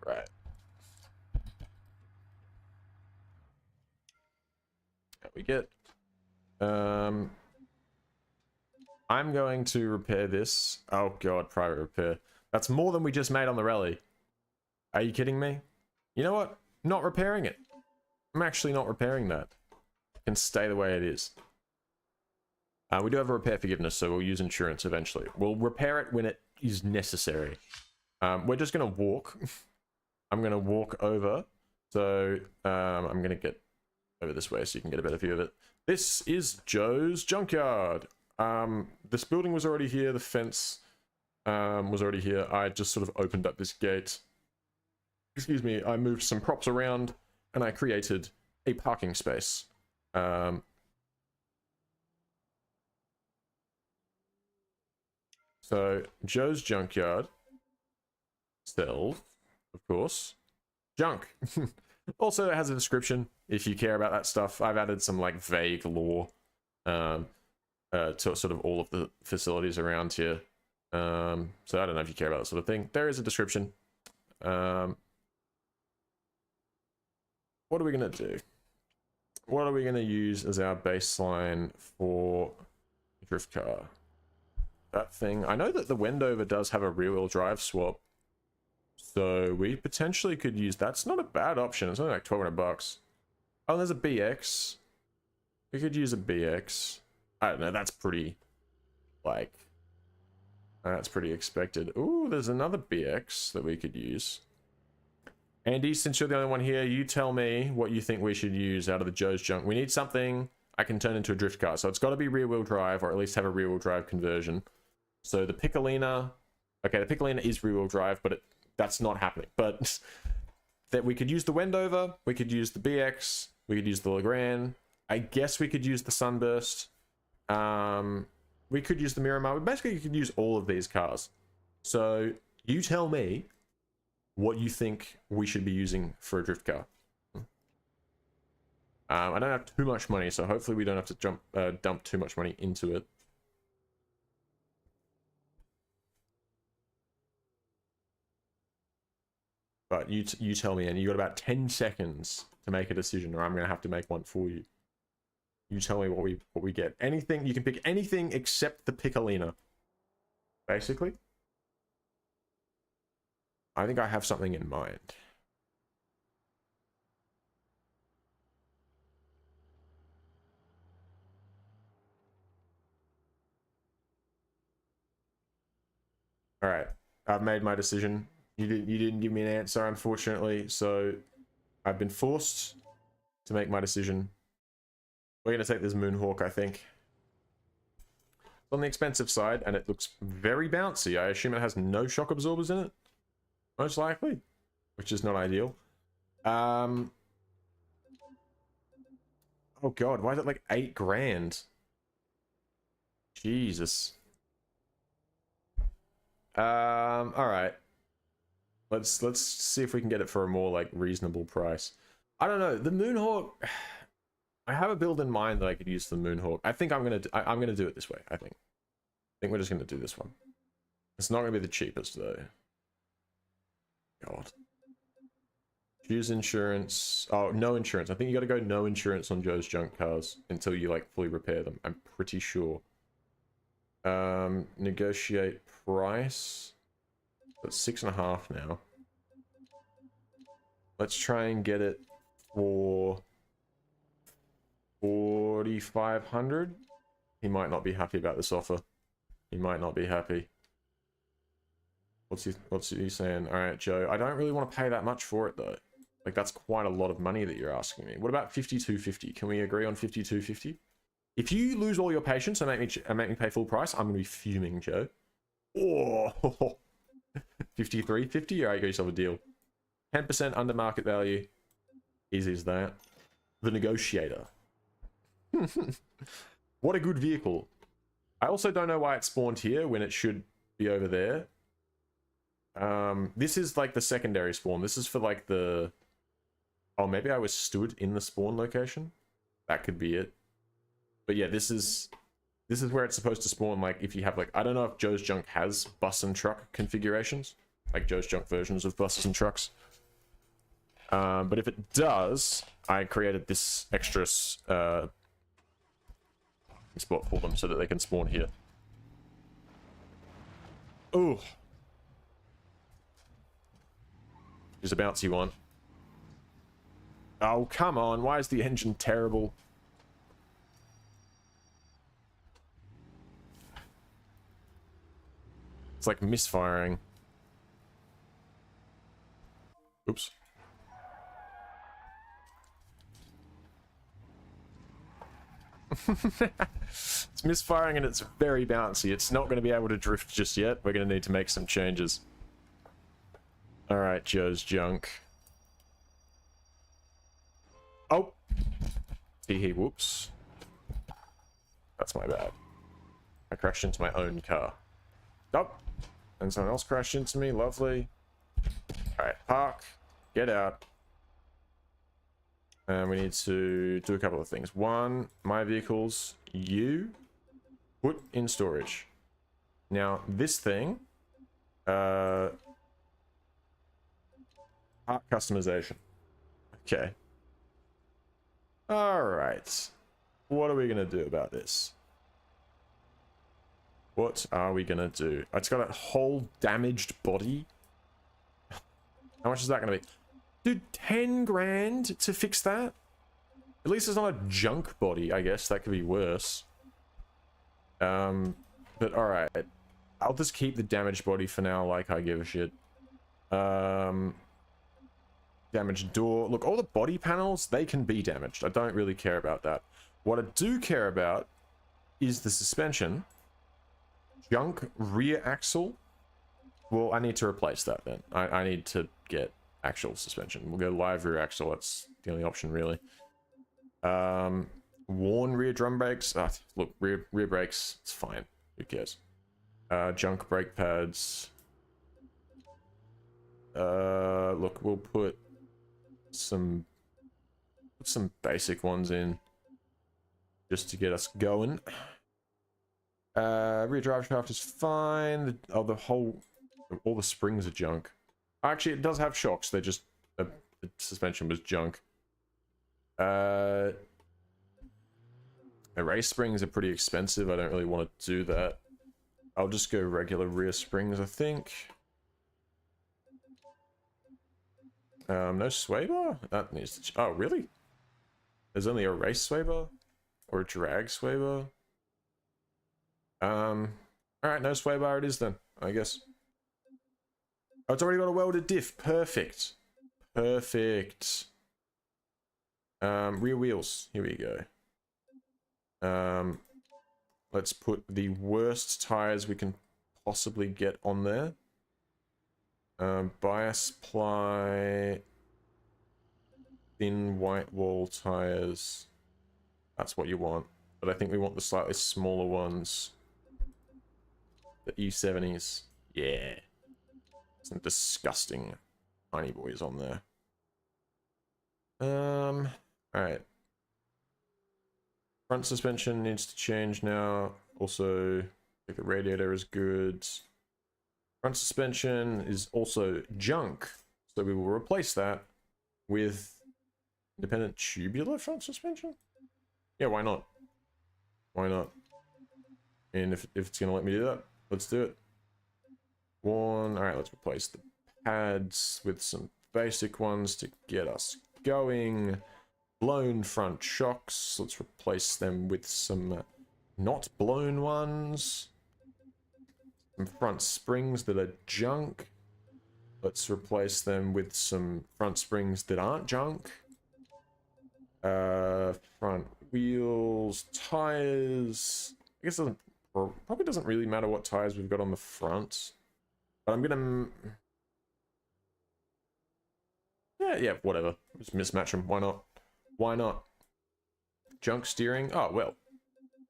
Right. There we get. I'm going to repair this. Oh god, private repair. That's more than we just made on the rally. Are you kidding me? You know what? Not repairing it. I'm actually not repairing that. It can stay the way it is. We do have a repair forgiveness, so we'll use insurance eventually. We'll repair it when it is necessary. We're just going to walk. I'm going to walk over. So I'm going to get over this way so you can get a better view of it. This is Joe's Junkyard. This building was already here. The fence was already here. I just sort of opened up this gate. Excuse me. I moved some props around and I created a parking space. So Joe's Junkyard sells, of course, junk. Also, it has a description if you care about that stuff. I've added some like vague lore. to sort of all of the facilities around here. So I don't know if you care about that sort of thing. There is a description. What are we going to do? What are we going to use as our baseline for drift car? That thing. I know that the Wendover does have a rear-wheel drive swap. So we potentially could use... That's not a bad option. It's only like 1,200 bucks. Oh, there's a BX. We could use a BX. I don't know. That's pretty... Like... That's pretty expected. Ooh, there's another BX that we could use. Andy, since you're the only one here, you tell me what you think we should use out of the Joe's junk. We need something I can turn into a drift car. So it's got to be rear-wheel drive, or at least have a rear-wheel drive conversion. So the Piccolina... Okay, the Piccolina is rear-wheel drive, but that's not happening. But that we could use the Wendover, we could use the BX, we could use the Legrand. I guess we could use the Sunburst. We could use the Miramar. We basically could use all of these cars. So you tell me what you think we should be using for a drift car. I don't have too much money, so hopefully we don't have to dump too much money into it. But you tell me, and you got about 10 seconds to make a decision, or I'm going to have to make one for you. You tell me what we get. Anything, you can pick anything except the Piccolina. Basically. I think I have something in mind. All right, I've made my decision. You didn't give me an answer, unfortunately, so I've been forced to make my decision. We're going to take this Moonhawk, I think. It's on the expensive side, and it looks very bouncy. I assume it has no shock absorbers in it. Most likely. Which is not ideal. Oh god, why is it like 8 grand? Jesus. Alright. Let's see if we can get it for a more like reasonable price. I don't know, the Moonhawk... I have a build in mind that I could use the Moonhawk. I think I'm gonna do it this way. I think we're just gonna do this one. It's not gonna be the cheapest though. God. Choose insurance. Oh, no insurance. I think you got to go no insurance on Joe's junk cars until you like fully repair them. I'm pretty sure. Negotiate price. That's 6.5 now. Let's try and get it for 4,500. He might not be happy about this offer. He might not be happy. What's he saying? All right, Joe. I don't really want to pay that much for it though. Like that's quite a lot of money that you're asking me. What about 5,250? Can we agree on 5,250? If you lose all your patience and make me pay full price, I'm gonna be fuming, Joe. Oh, 53.50. All right, got yourself a deal. 10% under market value. Easy as that. The Negotiator. What a good vehicle. I also don't know why it spawned here when it should be over there. This is like the secondary spawn. This is for like the... Oh, maybe I was stood in the spawn location? That could be it. But yeah, this is where it's supposed to spawn, like, if you have, like... I don't know if Joe's Junk has bus and truck configurations. Like, Joe's Junk versions of buses and trucks. But if it does, I created this extra spot for them so that they can spawn here. Ooh. Here's a bouncy one. Oh, come on. Why is the engine terrible? It's like misfiring. Oops. It's misfiring and it's very bouncy. It's not going to be able to drift just yet. We're going to need to make some changes. Alright, Joe's Junk. Oh! Tee-hee, whoops. That's my bad. I crashed into my own car. Oh! And someone else crashed into me. Lovely. Alright, park. Get out. And we need to do a couple of things. One, my vehicles. You Put in storage. Now, this thing, part customization. Okay. All right. What are we going to do about this? What are we going to do? It's got a whole damaged body. How much is that going to be? Dude, 10 grand to fix that? At least it's not a junk body, I guess. That could be worse. But alright. I'll just keep the damaged body for now, like I give a shit. Damaged door. Look, all the body panels, they can be damaged. I don't really care about that. What I do care about is the suspension. Junk rear axle. Well, I need to replace that then. I need to get actual suspension. We'll go live rear axle. That's the only option, really. Worn rear drum brakes. Look, rear brakes. It's fine. Who cares? Junk brake pads. Look, we'll put some basic ones in just to get us going. Rear drive shaft is fine. All the springs are junk. Actually, it does have shocks. They just the suspension was junk. Race springs are pretty expensive. I don't really want to do that. I'll just go regular rear springs, I think. No sway bar? That needs to... Oh, really? There's only a race sway bar? Or a drag sway bar? Alright, no sway bar it is then, I guess. Oh, it's already got a welded diff. Perfect. Perfect. Rear wheels. Here we go. Let's put the worst tires we can possibly get on there. Bias ply. Thin white wall tires. That's what you want. But I think we want the slightly smaller ones. The E70s. Yeah. Some disgusting tiny boys on there. Alright. Front suspension needs to change now. Also, like the radiator is good. Front suspension is also junk. So we will replace that with independent tubular front suspension? Yeah, why not? Why not? And if it's going to let me do that, let's do it. Alright, let's replace the pads with some basic ones to get us going. Blown front shocks. Let's replace them with some not blown ones. Some front springs that are junk. Let's replace them with some front springs that aren't junk. Front wheels, tires. I guess it probably doesn't really matter what tires we've got on the front. But I'm gonna... Yeah, whatever. Just mismatch them. Why not? Why not? Junk steering? Oh, well.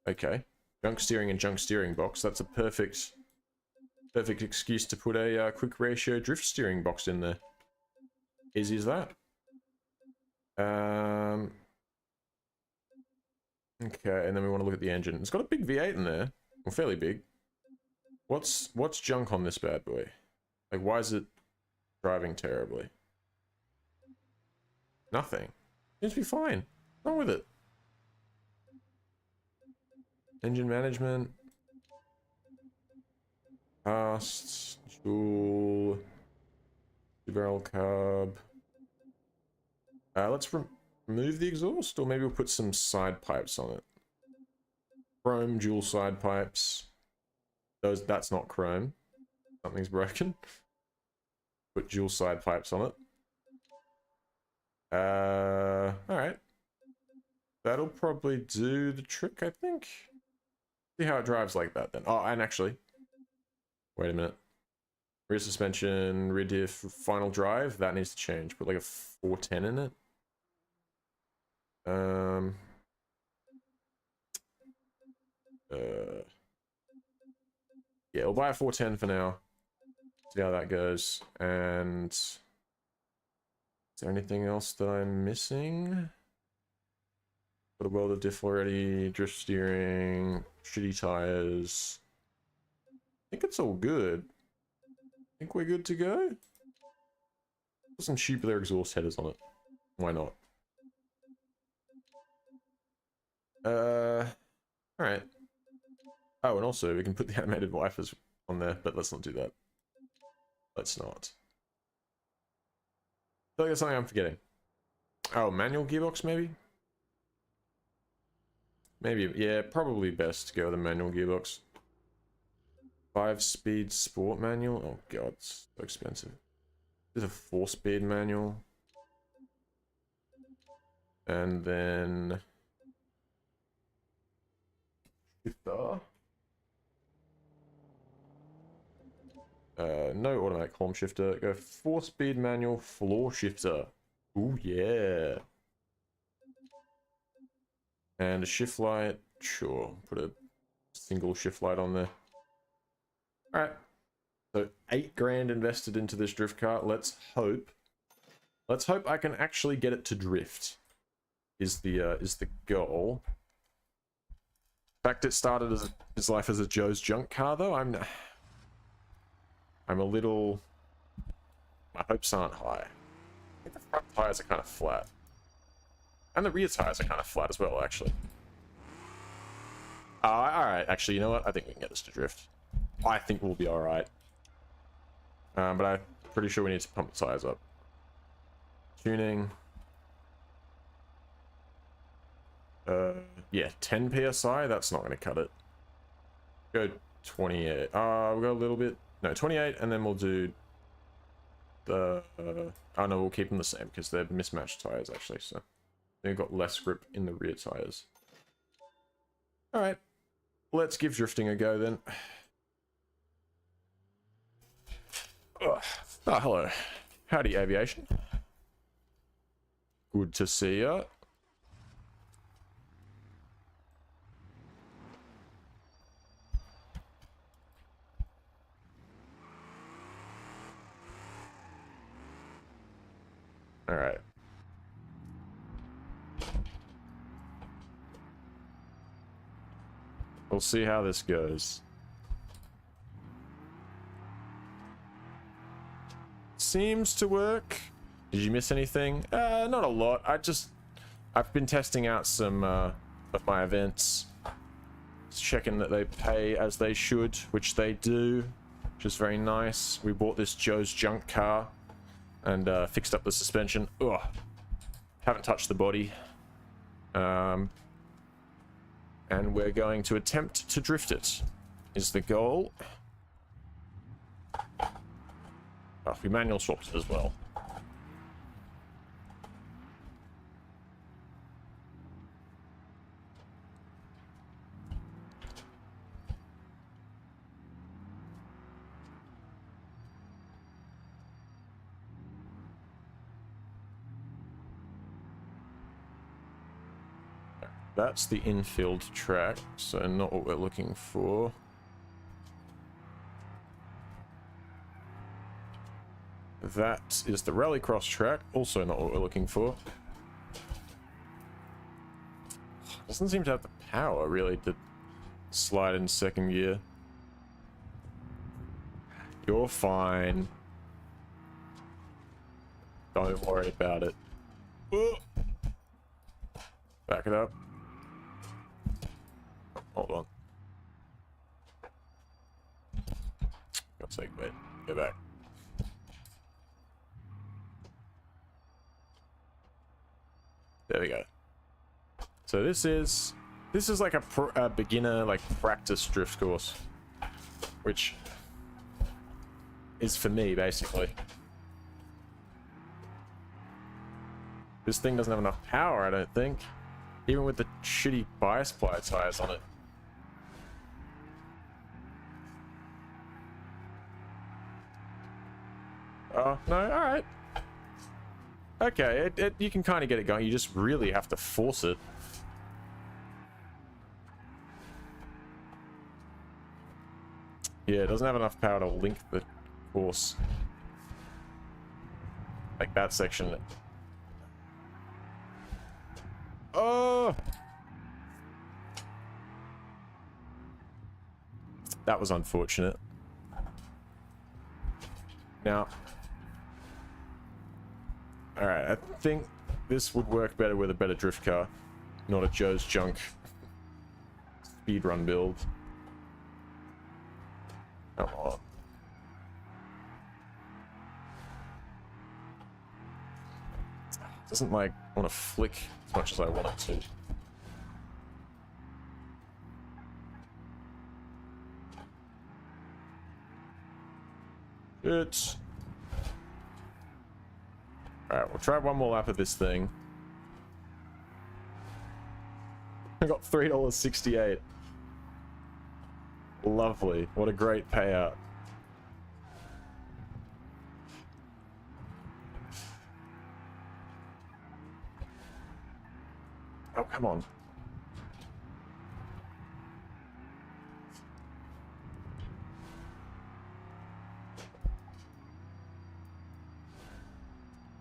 Okay. Junk steering and junk steering box. That's a perfect excuse to put a quick ratio drift steering box in there. Easy as that. Okay, and then we want to look at the engine. It's got a big V8 in there. Well, fairly big. What's junk on this bad boy? Like, why is it driving terribly? Nothing. Seems to be fine. What's wrong with it? Engine management. Fast. Dual. Two-barrel carb. Let's remove the exhaust, or maybe we'll put some side pipes on it. Chrome dual side pipes. That's not chrome. Something's broken. Put dual side pipes on it. Alright. That'll probably do the trick, I think. See how it drives like that then. Oh, and actually, wait a minute. Rear suspension, rear diff, final drive, that needs to change. Put like a 410 in it. Yeah, we'll buy a 410 for now. See how that goes. And is there anything else that I'm missing? Got a welded diff already, drift steering, Shitty tires. I think it's all good. I think we're good to go. Put some tubular exhaust headers on it. Why not? Alright. Oh, and also we can put the animated wipers on there, but let's not do that. Let's not. I feel like there's something I'm forgetting. Oh, manual gearbox maybe? Maybe, yeah, probably best to go with a manual gearbox. 5-speed sport manual? Oh god, it's so expensive. There's a 4-speed manual. And then... shifter. No automatic column shifter. Go 4-speed manual floor shifter. Ooh, yeah. And a shift light. Sure, put a single shift light on there. Alright. So 8 grand invested into this drift car. Let's hope I can actually get it to drift. Is the goal. In fact, it started as his life as a Joe's junk car, though. I'm a little... my hopes aren't high. I think the front tires are kind of flat. And the rear tires are kind of flat as well, actually. Alright, actually, you know what? I think we can get this to drift. I think we'll be alright. But I'm pretty sure we need to pump the tires up. Tuning. Yeah, 10 psi, that's not going to cut it. Go 28. We'll go a little bit. No, 28, and then we'll do the... oh no, we'll keep them the same because they're mismatched tires actually, so they've got less grip in the rear tires. Alright, let's give drifting a go then. Oh, hello. Howdy, aviation. Good to see ya. Alright. We'll see how this goes. Seems to work. Did you miss anything? Not a lot. I've been testing out some of my events. Just checking that they pay as they should, which they do, which is very nice. We bought this Joe's junk car and fixed up the suspension. Ugh. Haven't touched the body. And we're going to attempt to drift it, is the goal. Oh, we manual swapped it as well. That's the infield track, so not what we're looking for. That is the rallycross track, also not what we're looking for. Doesn't seem to have the power, really, to slide in second gear. You're fine. Don't worry about it. Back it up. Hold on. God's sake, wait. Go back. There we go. So this is like a beginner, like, practice drift course, which is for me, basically. This thing doesn't have enough power, I don't think, even with the shitty bias ply tires on it. Oh, no, alright. Okay, you can kind of get it going, you just really have to force it. Yeah, it doesn't have enough power to link the course. Like that section. Oh! that was unfortunate. Now, alright, I think this would work better with a better drift car, not a Joe's Junk speedrun build. Come on. Doesn't like want to flick as much as I want it to. Good. Alright, we'll try one more lap of this thing. I got $3.68. Lovely. What a great payout. Oh, come on.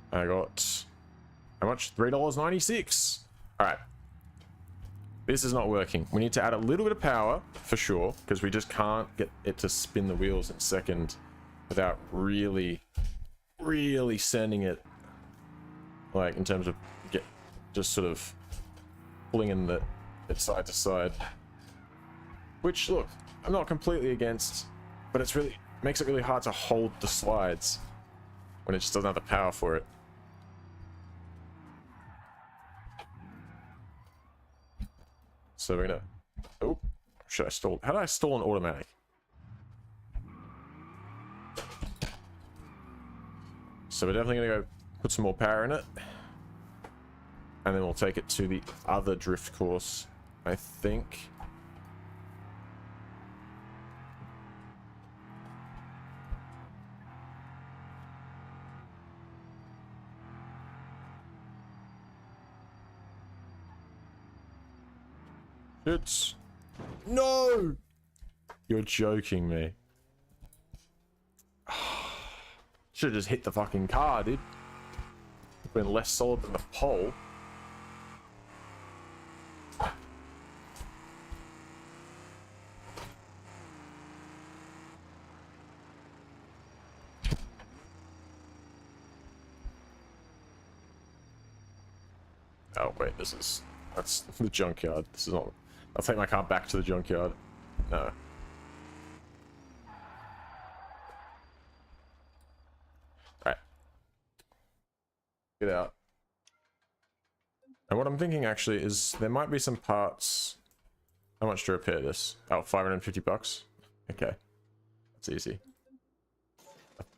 I got... how much? $3.96. Alright. This is not working. We need to add a little bit of power, for sure, because we just can't get it to spin the wheels in second without really, really sending it, like, in terms of just sort of flinging it side to side. Which, look, I'm not completely against, but it's really, makes it really hard to hold the slides when it just doesn't have the power for it. So we're gonna... oh, should I stall? How do I stall an automatic? So we're definitely gonna go put some more power in it. And then we'll take it to the other drift course, I think. It's... no! You're joking me. Should've just hit the fucking car, dude. Been less solid than the pole. Oh wait, that's the junkyard. This is not... I'll take my car back to the junkyard. No. Alright. Get out. And what I'm thinking actually is there might be some parts... how much to repair this? Oh, 550 bucks? Okay. That's easy.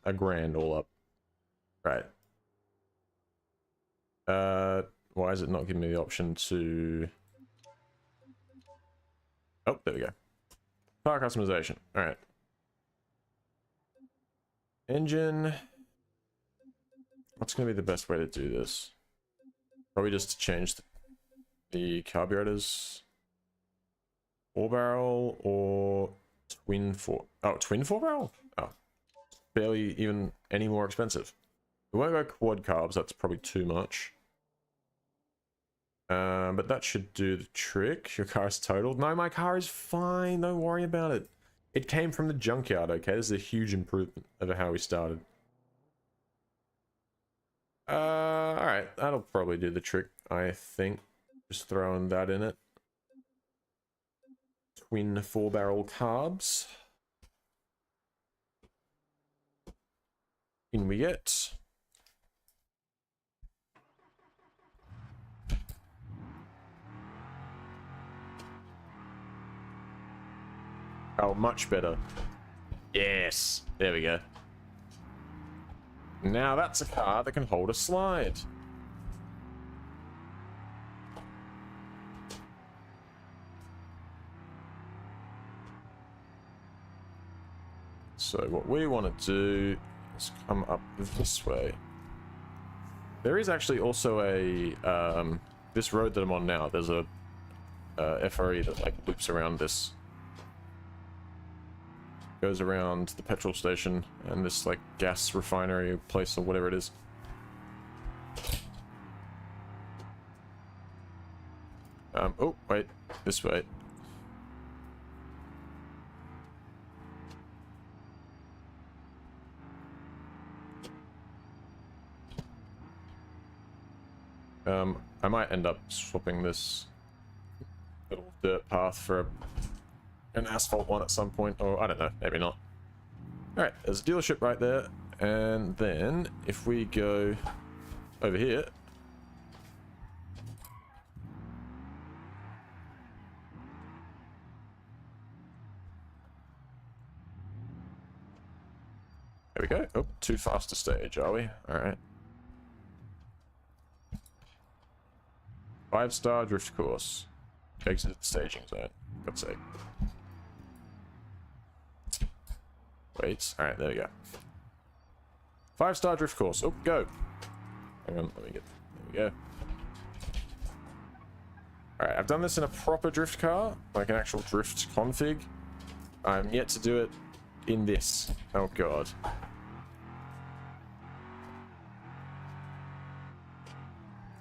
A grand all up. Right. Why is it not giving me the option to... oh, there we go. Power customization. Alright. Engine. What's going to be the best way to do this? Probably just to change the carburetors. 4-barrel or twin 4... oh, twin 4-barrel? Oh. Barely even any more expensive. We won't go quad carbs, that's probably too much. But that should do the trick. Your car is totaled. No, my car is fine. Don't worry about it. It came from the junkyard, okay? This is a huge improvement over how we started. Alright. That'll probably do the trick, I think. Just throwing that in it. Twin 4-barrel carbs. In we get. Oh, much better. Yes. There we go. Now that's a car that can hold a slide. So what we want to do is come up this way. There is actually also a, this road that I'm on now, there's a FRE that like loops around this. Goes around the petrol station and this like gas refinery place or whatever it is. Oh, wait, this way. I might end up swapping this little dirt path for an asphalt one at some point, or I don't know, maybe not. Alright, there's a dealership right there, and then if we go over here, there we go. Oh, too fast to stage, are we? Alright. 5-star drift course. Exit the staging zone. God's sake. Wait. Alright, there we go. 5-star drift course. Oh, go. Hang on, let me get... There we go. Alright, I've done this in a proper drift car, like an actual drift config. I'm yet to do it in this. Oh, God.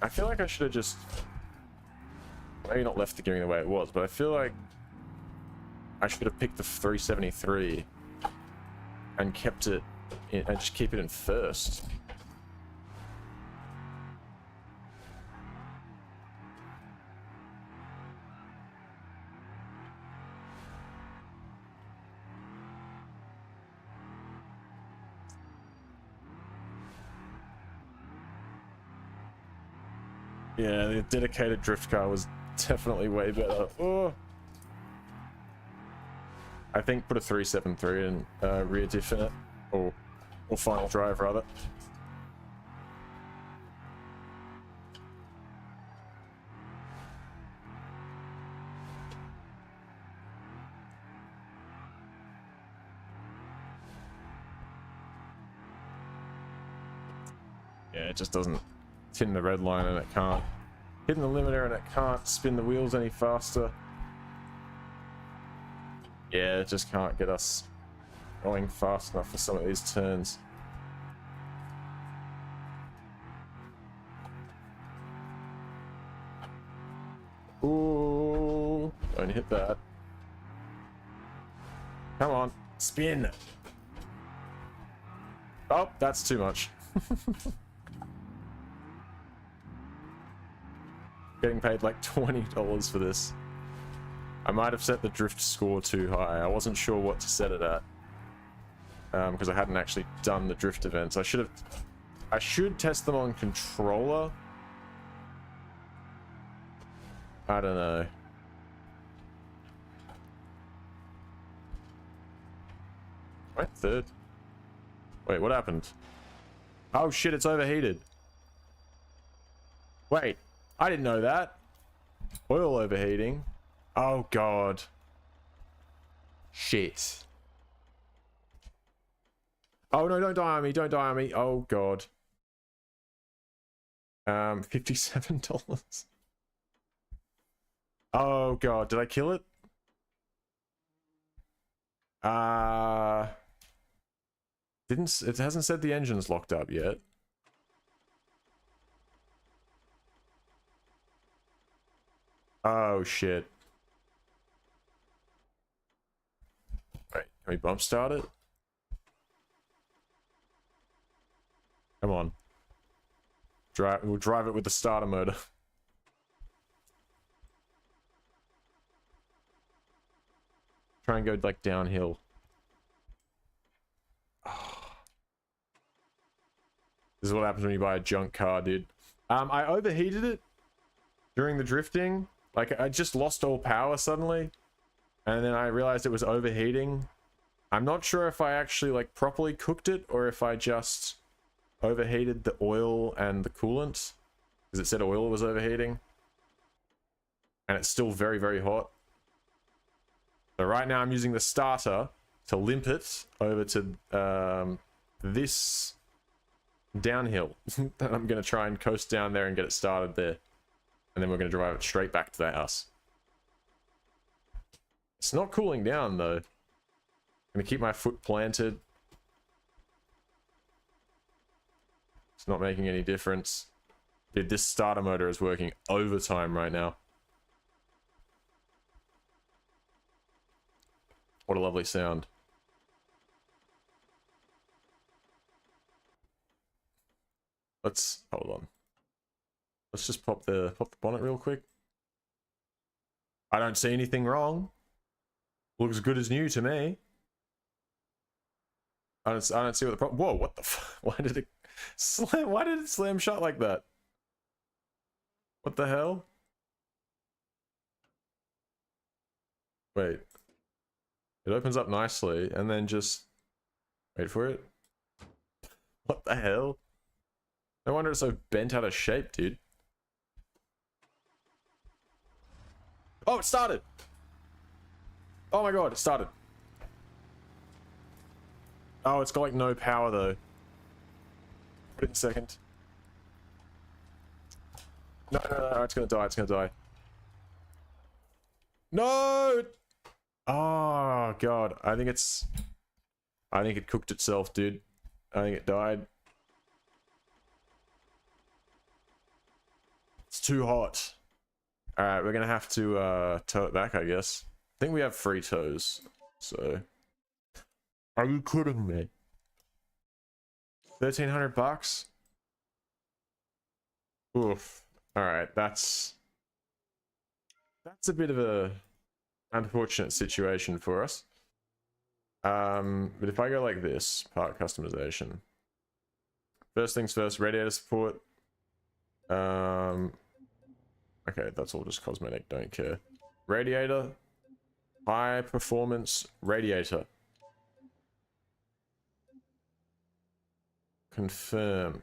I feel like I should have just... Maybe not left the gearing the way it was, but I feel like I should have picked the 373 and kept it in, and just keep it in first. Yeah, the dedicated drift car was definitely way better. Oh. I think put a 373 in rear diff in it, or final drive rather. Yeah, it just doesn't tin the red line, and it can't hit the limiter, and it can't spin the wheels any faster. Yeah, it just can't get us going fast enough for some of these turns. Ooh, don't hit that. Come on, spin. Oh, that's too much. Getting paid like $20 for this. I might have set the drift score too high. I wasn't sure what to set it at. Because I hadn't actually done the drift events. I should test them on controller. I don't know. Wait, third. Wait, what happened? Oh shit, it's overheated. Wait, I didn't know that. Oil overheating. Oh god. Shit. Oh no, don't die on me, don't die on me. Oh god. $57. Oh god, did I kill it? It hasn't said the engine's locked up yet. Oh shit. Wait, can we bump start it? Come on. We'll drive it with the starter motor. Try and go like downhill. This is what happens when you buy a junk car, dude. I overheated it during the drifting. Like, I just lost all power suddenly. And then I realized it was overheating. I'm not sure if I actually, like, properly cooked it, or if I just overheated the oil and the coolant. Because it said oil was overheating. And it's still very, very hot. So right now I'm using the starter to limp it over to this downhill. And I'm going to try and coast down there and get it started there. And then we're going to drive it straight back to the house. It's not cooling down though. I'm going to keep my foot planted. It's not making any difference. Dude, this starter motor is working overtime right now. What a lovely sound. Let's hold on. Let's just pop the bonnet real quick. I don't see anything wrong. Looks good as new to me. I don't see what the problem. Whoa! What the? Why did it slam? Why did it slam shut like that? What the hell? Wait. It opens up nicely and then just wait for it. What the hell? No wonder it's so bent out of shape, dude. Oh, it started! Oh my god, it started. Oh, it's got like no power though. Put it in second. No, it's gonna die, it's gonna die. No! Oh god, I think it cooked itself, dude. I think it died. It's too hot. Alright, we're gonna have to tow it back, I guess. I think we have free tows, so... Are you kidding me? 1,300 bucks? Oof. Alright, that's a bit of a unfortunate situation for us. But if I go like this, part customization. First things first, radiator support. Okay, that's all just cosmetic, don't care. Radiator. High performance radiator. Confirm.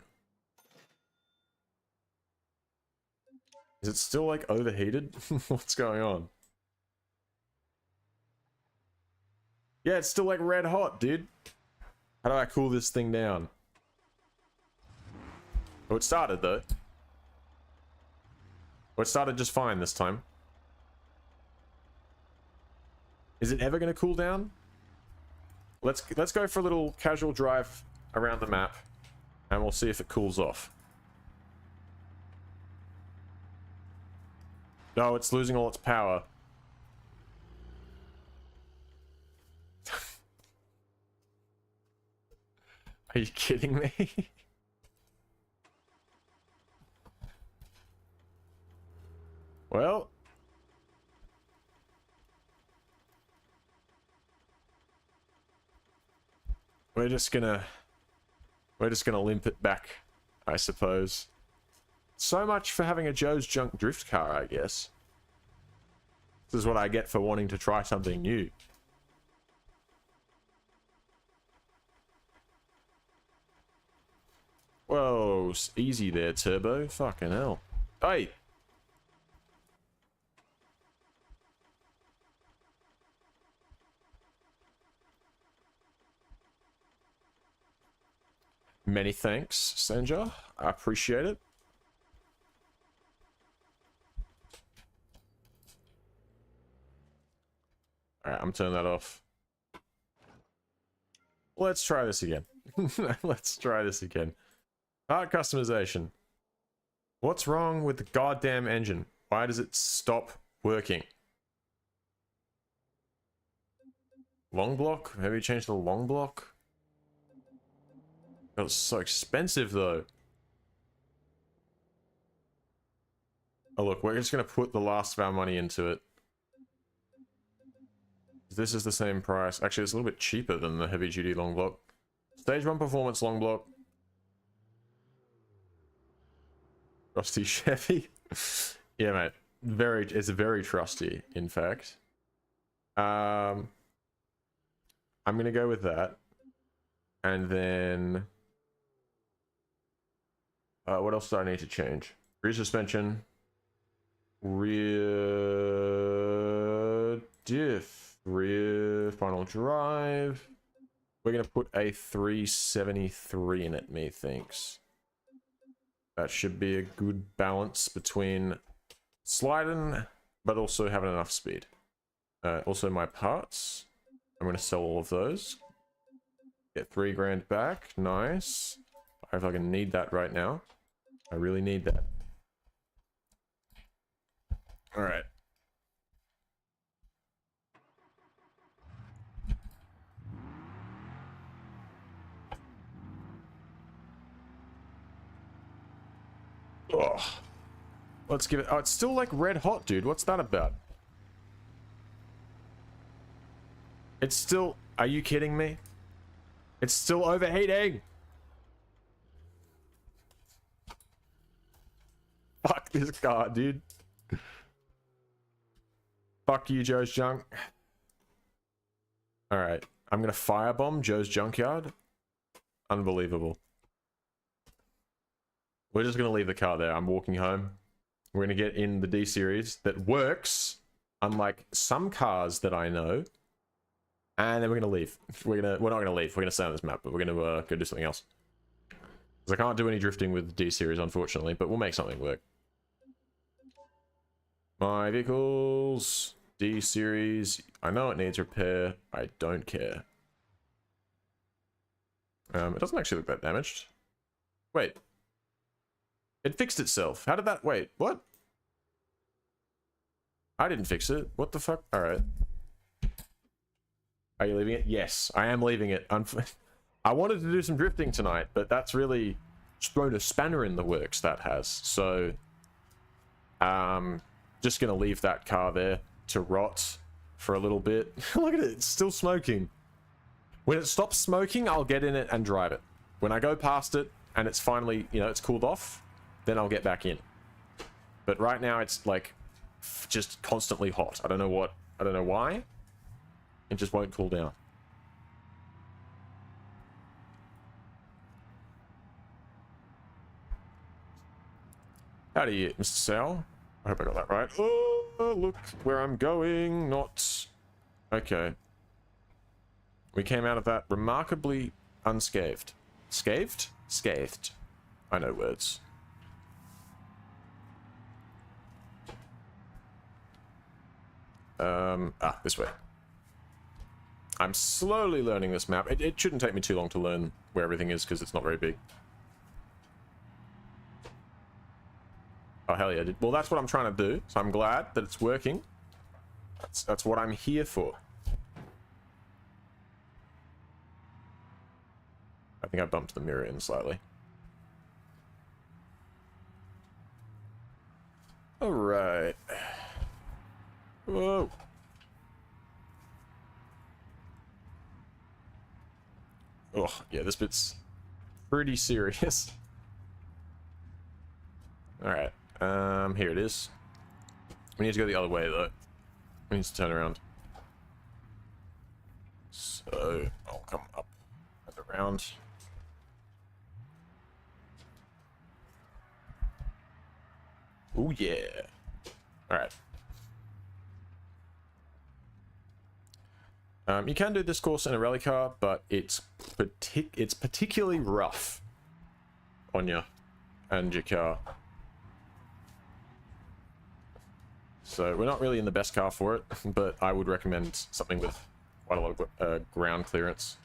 Is it still like overheated? What's going on? Yeah, it's still like red hot, dude. How do I cool this thing down? Oh, it started though. Oh, it started just fine this time. Is it ever going to cool down? Let's go for a little casual drive around the map, and we'll see if it cools off. No, it's losing all its power. Are you kidding me? Well, we're just gonna limp it back, I suppose. So much for having a Joe's Junk drift car, I guess. This is what I get for wanting to try something new. Whoa, easy there, Turbo. Fucking hell. Hey! Many thanks, Senja. I appreciate it. Alright, I'm turning that off. Let's try this again. Let's try this again. Part customization. What's wrong with the goddamn engine? Why does it stop working? Long block? Maybe change the long block? That was so expensive though. Oh look, we're just gonna put the last of our money into it. This is the same price. Actually, it's a little bit cheaper than the heavy duty long block. Stage 1 performance long block. Trusty Chevy. Yeah, mate. It's very trusty, in fact. I'm gonna go with that. And then what else do I need to change? Rear suspension. Rear diff. Rear final drive. We're gonna put a 373 in it, methinks. That should be a good balance between sliding, but also having enough speed. Also my parts. I'm gonna sell all of those. Get 3 grand back. Nice. I fucking need that right now. I really need that. Alright. Oh. Let's give it... Oh, it's still like red hot, dude. What's that about? It's still... Are you kidding me? It's still overheating. Fuck this car, dude. Fuck you, Joe's junk. Alright. I'm gonna firebomb Joe's junkyard. Unbelievable. We're just gonna leave the car there. I'm walking home. We're gonna get in the D series that works, unlike some cars that I know. And then we're gonna leave. We're not gonna leave. We're gonna stay on this map, but we're gonna go do something else. Because I can't do any drifting with D series, unfortunately, but we'll make something work. My vehicles, D series. I know it needs repair. I don't care. It doesn't actually look that damaged. Wait. It fixed itself. How did that... Wait, what? I didn't fix it. What the fuck? Alright. Are you leaving it? Yes, I am leaving it. I wanted to do some drifting tonight, but that's really thrown a spanner in the works, that has. So, just gonna leave that car there to rot for a little bit. Look at it, it's still smoking. When it stops smoking, I'll get in it and drive it. When I go past it and it's finally, you know, it's cooled off, then I'll get back in. But right now it's like just constantly hot. I don't know why. It just won't cool down. Howdy, Mr. Sal. I hope I got that right. Oh, look where I'm going. Not... Okay. We came out of that remarkably unscathed. Scathed? Scathed. I know words. This way. I'm slowly learning this map. It shouldn't take me too long to learn where everything is, because it's not very big. Oh, hell yeah. Well, that's what I'm trying to do, so I'm glad that it's working. That's what I'm here for. I think I bumped the mirror in slightly. Alright. Whoa. Oh, yeah, this bit's pretty serious. Alright, here it is. We need to go the other way, though. We need to turn around. So, I'll come up and around. Oh, yeah. Alright. You can do this course in a rally car, but it's particularly rough on you and your car. So we're not really in the best car for it, but I would recommend something with quite a lot of ground clearance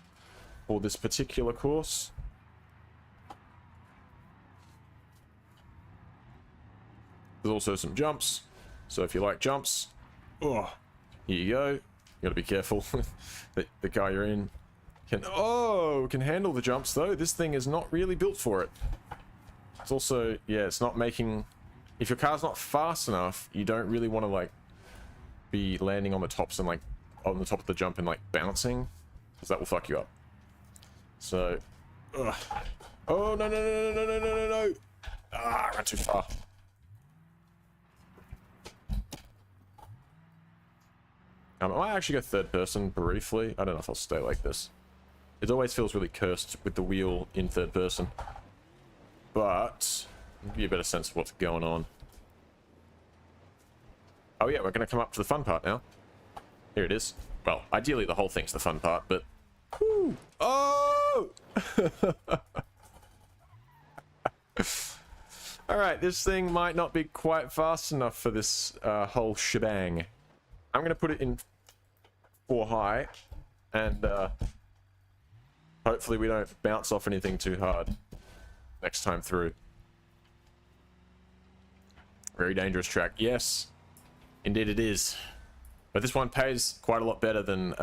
for this particular course. There's also some jumps, so if you like jumps, oh, here you go. You gotta be careful that the car you're in can handle the jumps, though. This thing is not really built for it. It's also, yeah, it's not making... If your car's not fast enough, you don't really want to, like, be landing on the tops and, like, on the top of the jump and, like, bouncing, because that will fuck you up. So, ugh. Oh, no, no, no, no, no, no, no, no. Ah, I ran too far. I might actually go third person briefly. I don't know if I'll stay like this. It always feels really cursed with the wheel in third person. But, give you a better sense of what's going on. Oh yeah, we're going to come up to the fun part now. Here it is. Well, ideally the whole thing's the fun part, but... Woo! Oh! Alright, this thing might not be quite fast enough for this whole shebang. I'm going to put it in 4 high, and hopefully we don't bounce off anything too hard next time through. Very dangerous track. Yes, indeed it is. But this one pays quite a lot better than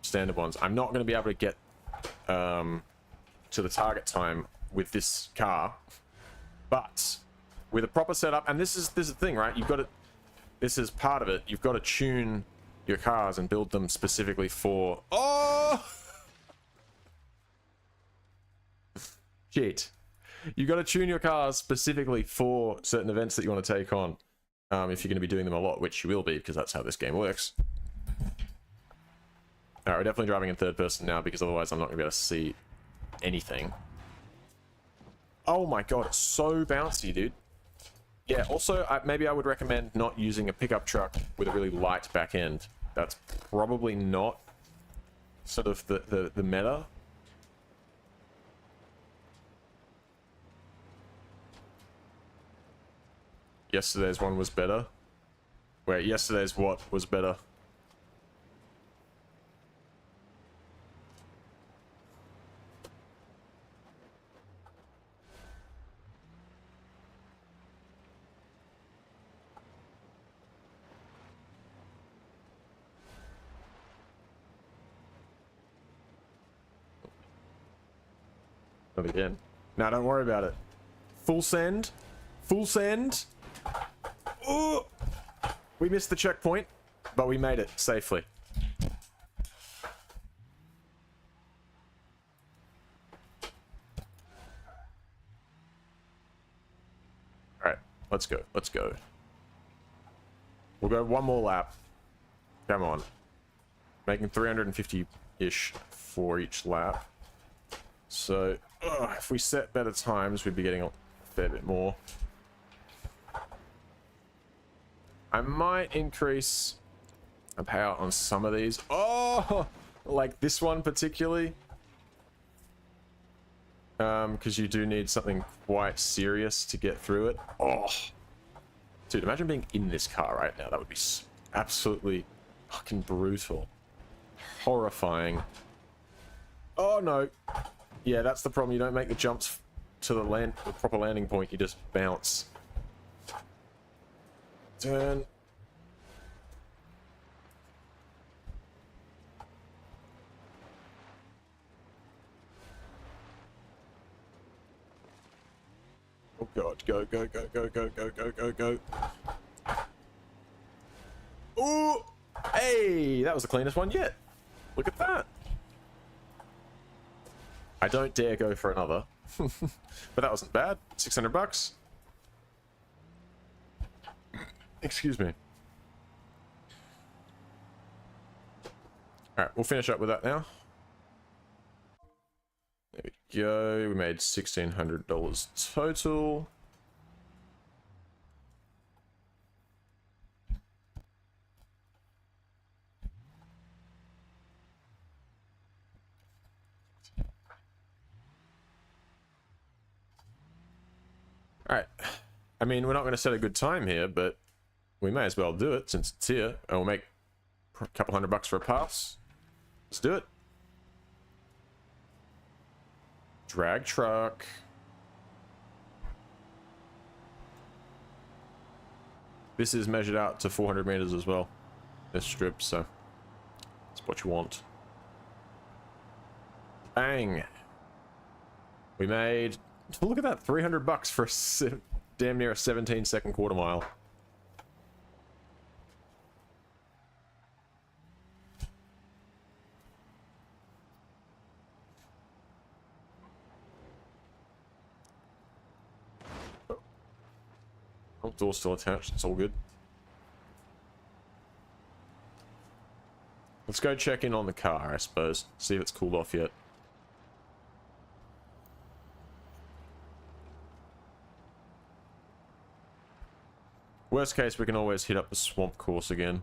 standard ones. I'm not going to be able to get to the target time with this car, but with a proper setup, and this is the thing, right? You've got to, this is part of it. You've got to tune your cars and build them specifically for... Oh! Shit. You've got to tune your cars specifically for certain events that you want to take on. If you're going to be doing them a lot, which you will be, because that's how this game works. Alright, we're definitely driving in third person now, because otherwise I'm not going to be able to see anything. Oh my god, it's so bouncy, dude. Yeah, also, maybe I would recommend not using a pickup truck with a really light back end. That's probably not sort of the meta. Yesterday's one was better. Wait, yesterday's what was better? Not again. No, don't worry about it. Full send. Full send. Ooh! We missed the checkpoint, but we made it safely. Alright, let's go. Let's go. We'll go one more lap. Come on. Making 350-ish for each lap. So, if we set better times, we'd be getting a fair bit more. I might increase a payout on some of these. Oh, like this one particularly. Because you do need something quite serious to get through it. Oh, dude, imagine being in this car right now. That would be absolutely fucking brutal. Horrifying. Oh, no. Yeah, that's the problem. You don't make the jumps to the proper landing point. You just bounce. Turn. Oh god, go, go, go, go, go, go, go, go, go. Ooh! Hey, that was the cleanest one yet. Look at that. I don't dare go for another. But that wasn't bad. 600 bucks. Excuse me. Alright, we'll finish up with that now. There we go. We made $1,600 total. Alright. I mean, we're not going to set a good time here, but we may as well do it since it's here. And we'll make a couple $100 for a pass. Let's do it. Drag truck. This is measured out to 400 meters as well. This strip, so that's what you want. Bang. We made, look at that, $300 for a damn near a 17-second quarter mile. Oh, door's still attached. It's all good. Let's go check in on the car, I suppose. See if it's cooled off yet. Worst case, we can always hit up the swamp course again.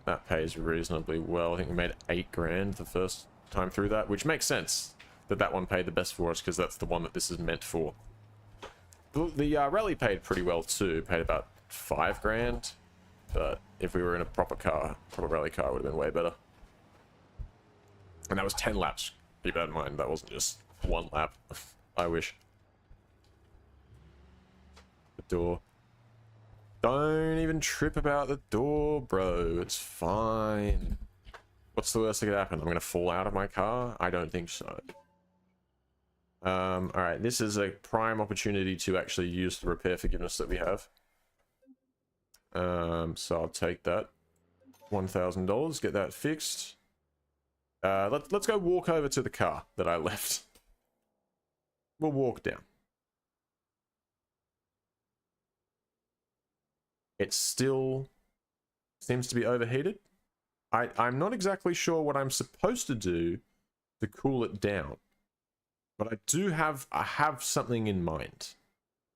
That pays reasonably well. I think we made 8 grand the first time through that, which makes sense that that one paid the best for us because that's the one that this is meant for. The rally paid pretty well too. Paid about 5 grand, but if we were in a proper rally car, it would have been way better. And that was 10 laps. Keep that in mind. That wasn't just 1 lap. I wish. The door. Don't even trip about the door, bro. It's fine. What's the worst that could happen? I'm gonna fall out of my car? I don't think so. All right, this is a prime opportunity to actually use the repair forgiveness that we have. So I'll take that. $1,000, get that fixed. Let's go walk over to the car that I left. We'll walk down. It still seems to be overheated. I'm not exactly sure what I'm supposed to do to cool it down, but I have something in mind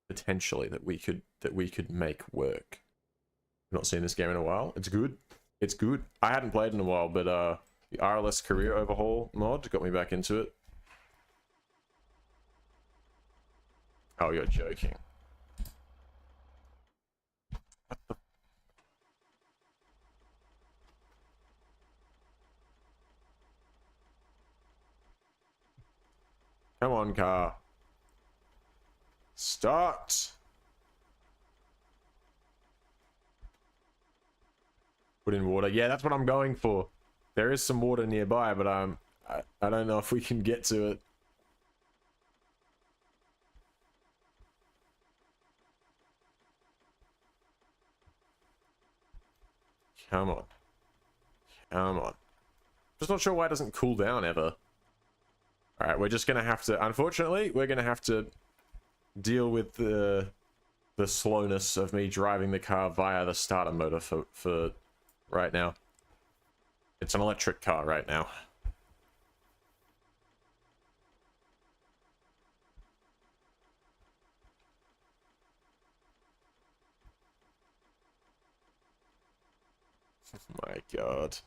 potentially that we could make work. I've not seen this game in a while. It's good. It's good. I hadn't played in a while, but the RLS career overhaul mod got me back into it. Oh, you're joking. Come on, car. Start. Put in water. Yeah, that's what I'm going for. There is some water nearby, but I don't know if we can get to it. Come on. Come on. Just not sure why it doesn't cool down ever. Alright, we're just gonna have to... Unfortunately, we're gonna have to deal with the slowness of me driving the car via the starter motor for right now. It's an electric car right now. My god.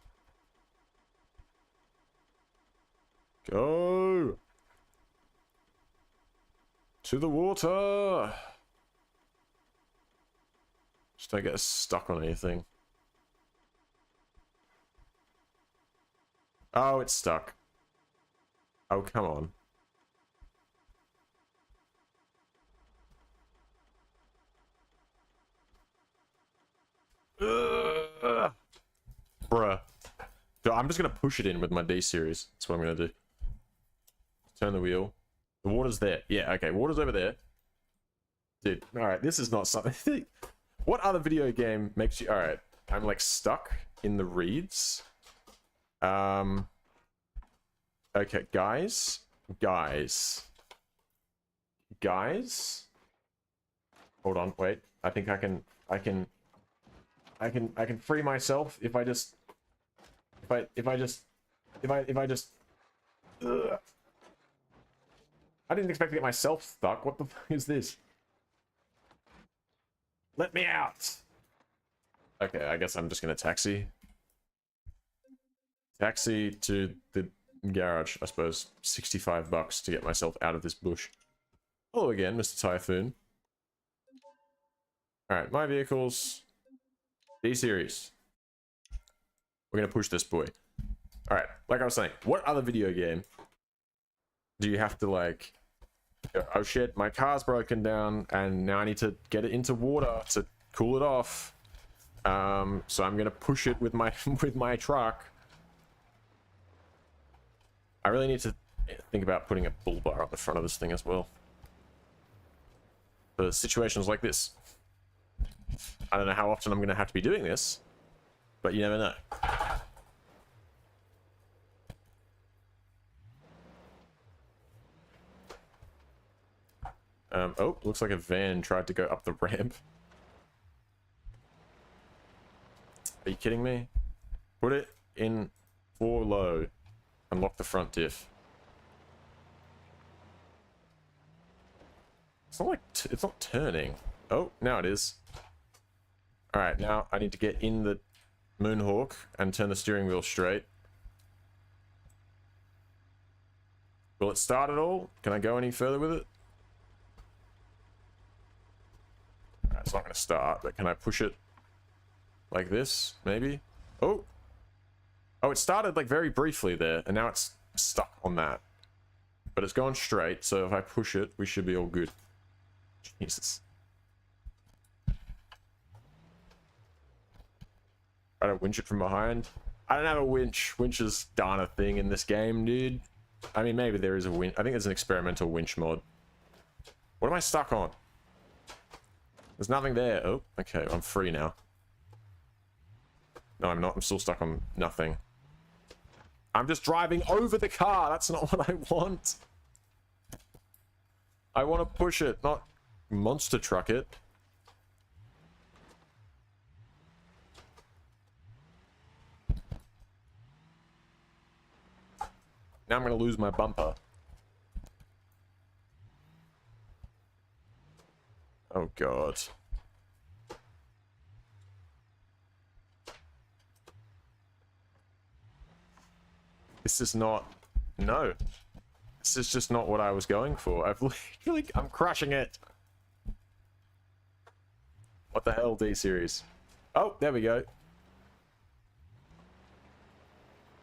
Go! To the water! Just don't get stuck on anything. Oh, it's stuck. Oh, come on. Bruh. I'm just gonna push it in with my D series. That's what I'm gonna do. Turn the wheel. The water's there. Yeah, okay, water's over there. Dude, alright, this is not something... What other video game makes you... Alright, I'm like stuck in the reeds. Okay, guys. Hold on, wait. I think I can free myself if I just... If I just... Ugh. I didn't expect to get myself stuck. What the fuck is this? Let me out! Okay, I guess I'm just gonna taxi. Taxi to the garage, I suppose. $65 to get myself out of this bush. Hello again, Mr. Typhoon. Alright, my vehicles. D-Series. We're gonna push this boy. Alright, like I was saying, what other video game do you have to like... Oh shit, my car's broken down and now I need to get it into water to cool it off. So I'm gonna push it with my with my truck. I really need to think about putting a bull bar up the front of this thing as well. For situations like this. I don't know how often I'm gonna have to be doing this, but you never know. Oh, looks like a van tried to go up the ramp. Are you kidding me? Put it in 4 low. Unlock the front diff. It's not like... it's not turning. Oh, now it is. Alright, now I need to get in the Moonhawk and turn the steering wheel straight. Will it start at all? Can I go any further with it? It's not going to start, but can I push it like this, maybe? Oh! Oh, it started like very briefly there, and now it's stuck on that. But it's going straight, so if I push it, we should be all good. Jesus. I don't winch it from behind. I don't have a winch. Winches aren't a thing in this game, dude. I mean, maybe there is a winch. I think there's an experimental winch mod. What am I stuck on? There's nothing there. Oh, okay, I'm free now. No, I'm not. I'm still stuck on nothing. I'm just driving over the car. That's not what I want. I want to push it, not monster truck it. Now I'm going to lose my bumper. Oh, God. This is not... No. This is just not what I was going for. I'm crushing it. What the hell, D-Series? Oh, there we go.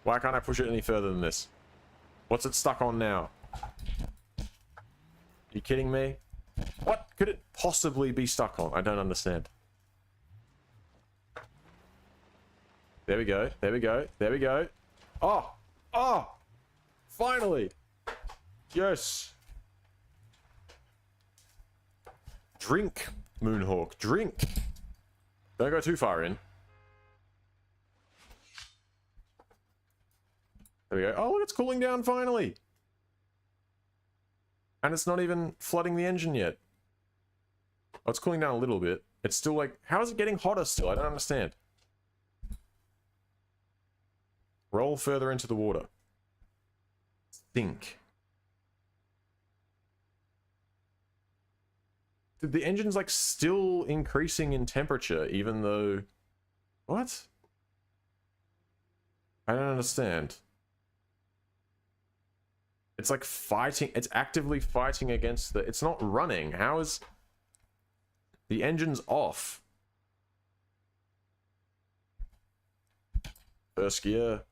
Why can't I push it any further than this? What's it stuck on now? You kidding me? What could it possibly be stuck on? I don't understand. There we go. There we go. There we go. Oh! Oh! Finally! Yes! Drink, Moonhawk. Drink! Don't go too far in. There we go. Oh, look, it's cooling down finally! And it's not even flooding the engine yet. Oh, it's cooling down a little bit. It's still like... How is it getting hotter still? I don't understand. Roll further into the water. Think. The engine's like still increasing in temperature, even though... What? I don't understand. It's like fighting, it's actively fighting against the... It's not running. How is... The engine's off. First gear.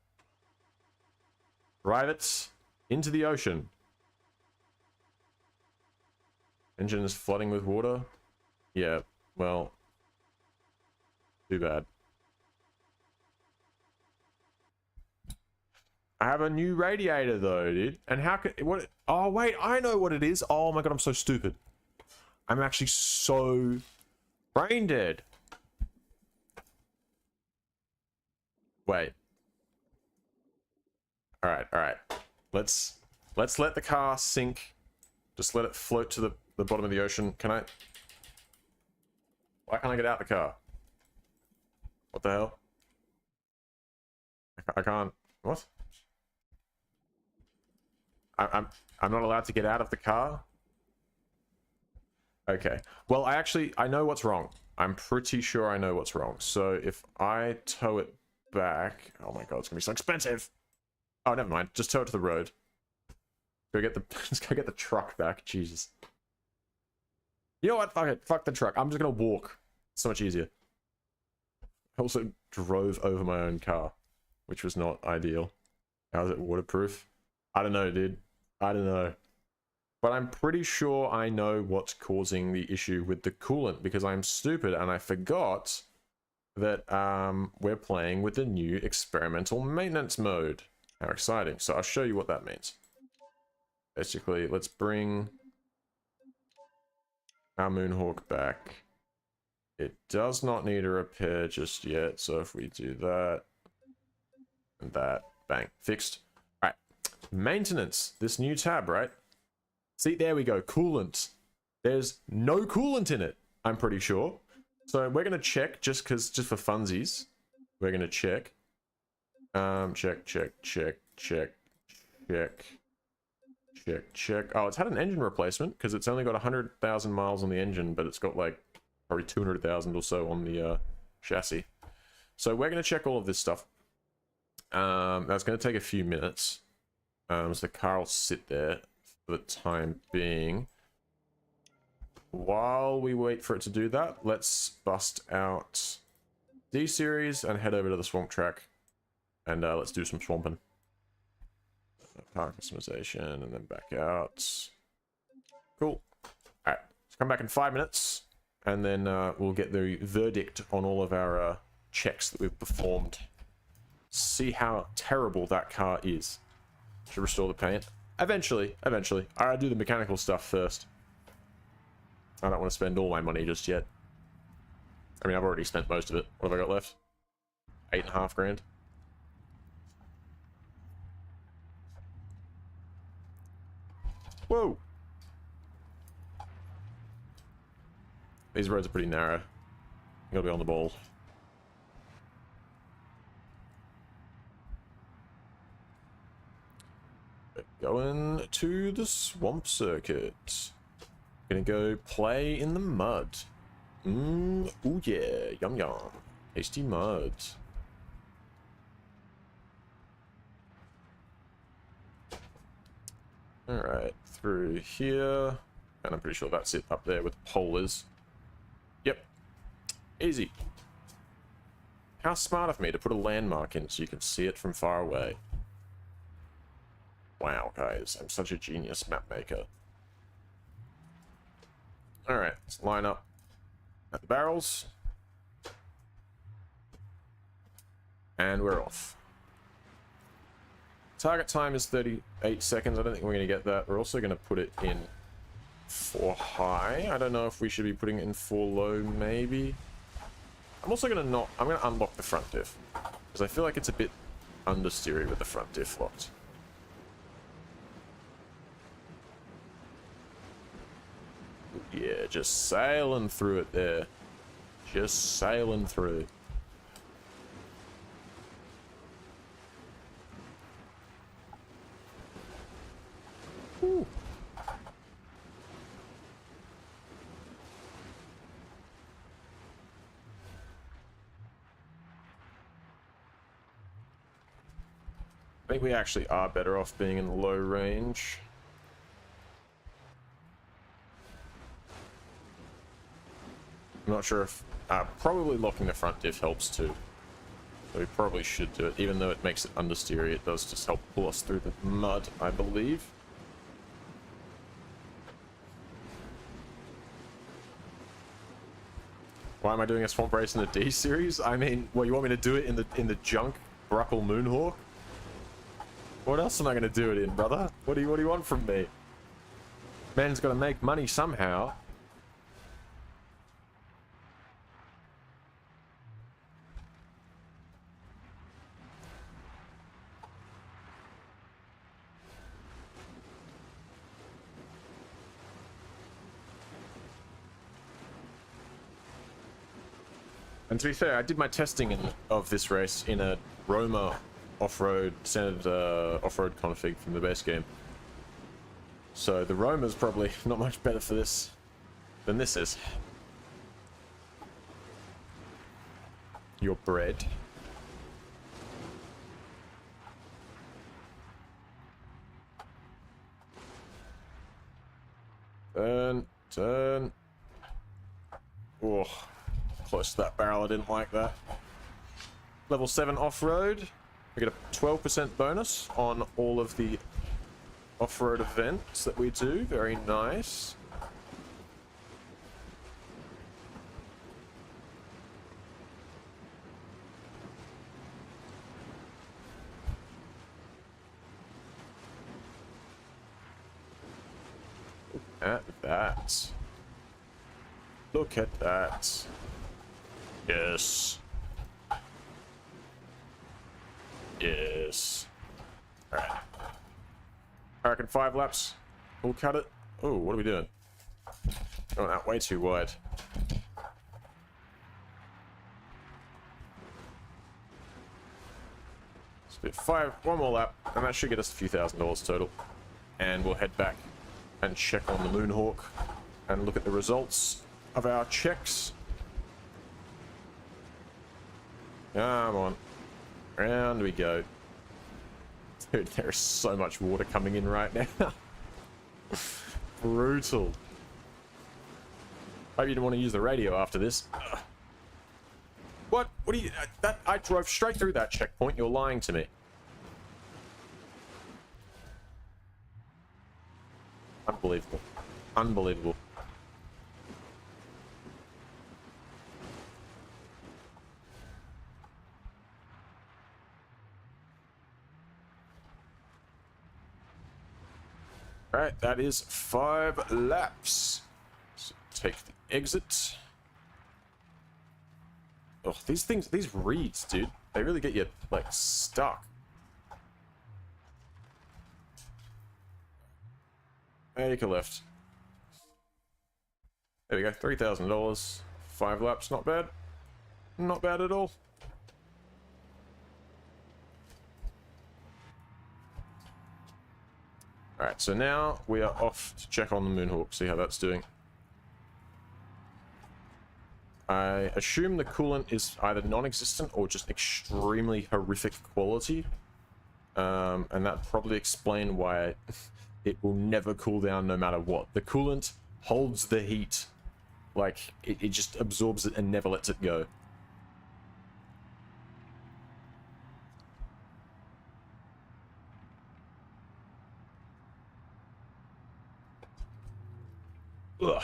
Drive it into the ocean. Engine is flooding with water. Yeah, well... Too bad. I have a new radiator though, dude. And how could... What? Oh, wait, I know what it is. Oh my god, I'm so stupid. I'm actually so... brain dead. Wait. Alright, alright. Let's let the car sink. Just let it float to the bottom of the ocean. Can I... Why can't I get out the car? What the hell? I can't... What? I'm not allowed to get out of the car? Okay. Well, I know what's wrong. I'm pretty sure I know what's wrong. So if I tow it back... Oh my god, it's gonna be so expensive! Oh, never mind. Just tow it to the road. Go get the... Let's go get the truck back. Jesus. You know what? Fuck it. Fuck the truck. I'm just gonna walk. It's so much easier. I also drove over my own car, which was not ideal. How's it waterproof? I don't know, dude. I don't know. But I'm pretty sure I know what's causing the issue with the coolant, because I'm stupid and I forgot that we're playing with the new experimental maintenance mode. How exciting. So I'll show you what that means. Basically, let's bring our Moonhawk back. It does not need a repair just yet, so if we do that and that, bang, fixed. Alright, maintenance, this new tab, right? See, there we go, coolant. There's no coolant in it, I'm pretty sure. So we're gonna check, just for funsies. We're gonna check. Check. Oh, it's had an engine replacement, because it's only got 100,000 miles on the engine, but it's got like probably 200,000 or so on the chassis. So we're going to check all of this stuff. That's going to take a few minutes. So the car will sit there for the time being. While we wait for it to do that, let's bust out D-Series and head over to the swamp track. And let's do some swamping. Car customization and then back out. Cool. Alright, let's come back in 5 minutes. And then we'll get the verdict on all of our checks that we've performed. See how terrible that car is. Should restore the paint. Eventually. I'll do the mechanical stuff first. I don't want to spend all my money just yet. I mean, I've already spent most of it. What have I got left? 8.5 grand. Whoa! These roads are pretty narrow. You gotta be on the ball. Going to the swamp circuit. Gonna go play in the mud. Ooh yeah, yum yum. Tasty mud. Alright, through here. And I'm pretty sure that's it up there with the pole is. Yep. Easy. How smart of me to put a landmark in so you can see it from far away. Wow, guys, I'm such a genius map maker. Alright, let's line up at the barrels. And we're off. Target time is 38 seconds. I don't think we're going to get that. We're also going to put it in for high. I don't know if we should be putting it in for low, maybe. I'm also going to I'm going to unlock the front diff. Because I feel like it's a bit understeery with the front diff locked. Yeah, just sailing through it there. Just sailing through. Whew. I think we actually are better off being in low range. I'm not sure if... probably locking the front diff helps too. So we probably should do it. Even though it makes it understeery, it does just help pull us through the mud, I believe. Why am I doing a swamp race in the D series? I mean, well, you want me to do it in the junk Bruckle Moonhawk? What else am I going to do it in, brother? What do you want from me? Man's got to make money somehow. And to be fair, I did my testing of this race in a Roma off-road, standard off-road config from the base game. So the Roma's probably not much better for this than this is. Your bread. Turn. Oh. Close to that barrel, I didn't like that. Level 7 off-road. We get a 12% bonus on all of the off-road events that we do. Very nice. Look at that. Look at that. Yes. Yes. Alright. I reckon 5 laps. We'll cut it. Oh, what are we doing? Going out way too wide. Let's do one more lap, and that should get us a few $1,000s total. And we'll head back and check on the Moonhawk and look at the results of our checks. Come on. Round we go. Dude, there is so much water coming in right now. Brutal. Hope you didn't want to use the radio after this. What? What do you... I drove straight through that checkpoint. You're lying to me. Unbelievable. Unbelievable. Alright, that is 5 laps. So take the exit. Oh, these things, these reeds, dude, they really get you, like, stuck. Make a left. There we go, $3,000. 5 laps, not bad. Not bad at all. Alright, so now we are off to check on the Moonhawk, see how that's doing. I assume the coolant is either non-existent or just extremely horrific quality. And that probably explains why it will never cool down no matter what. The coolant holds the heat. Like, it just absorbs it and never lets it go. Ugh.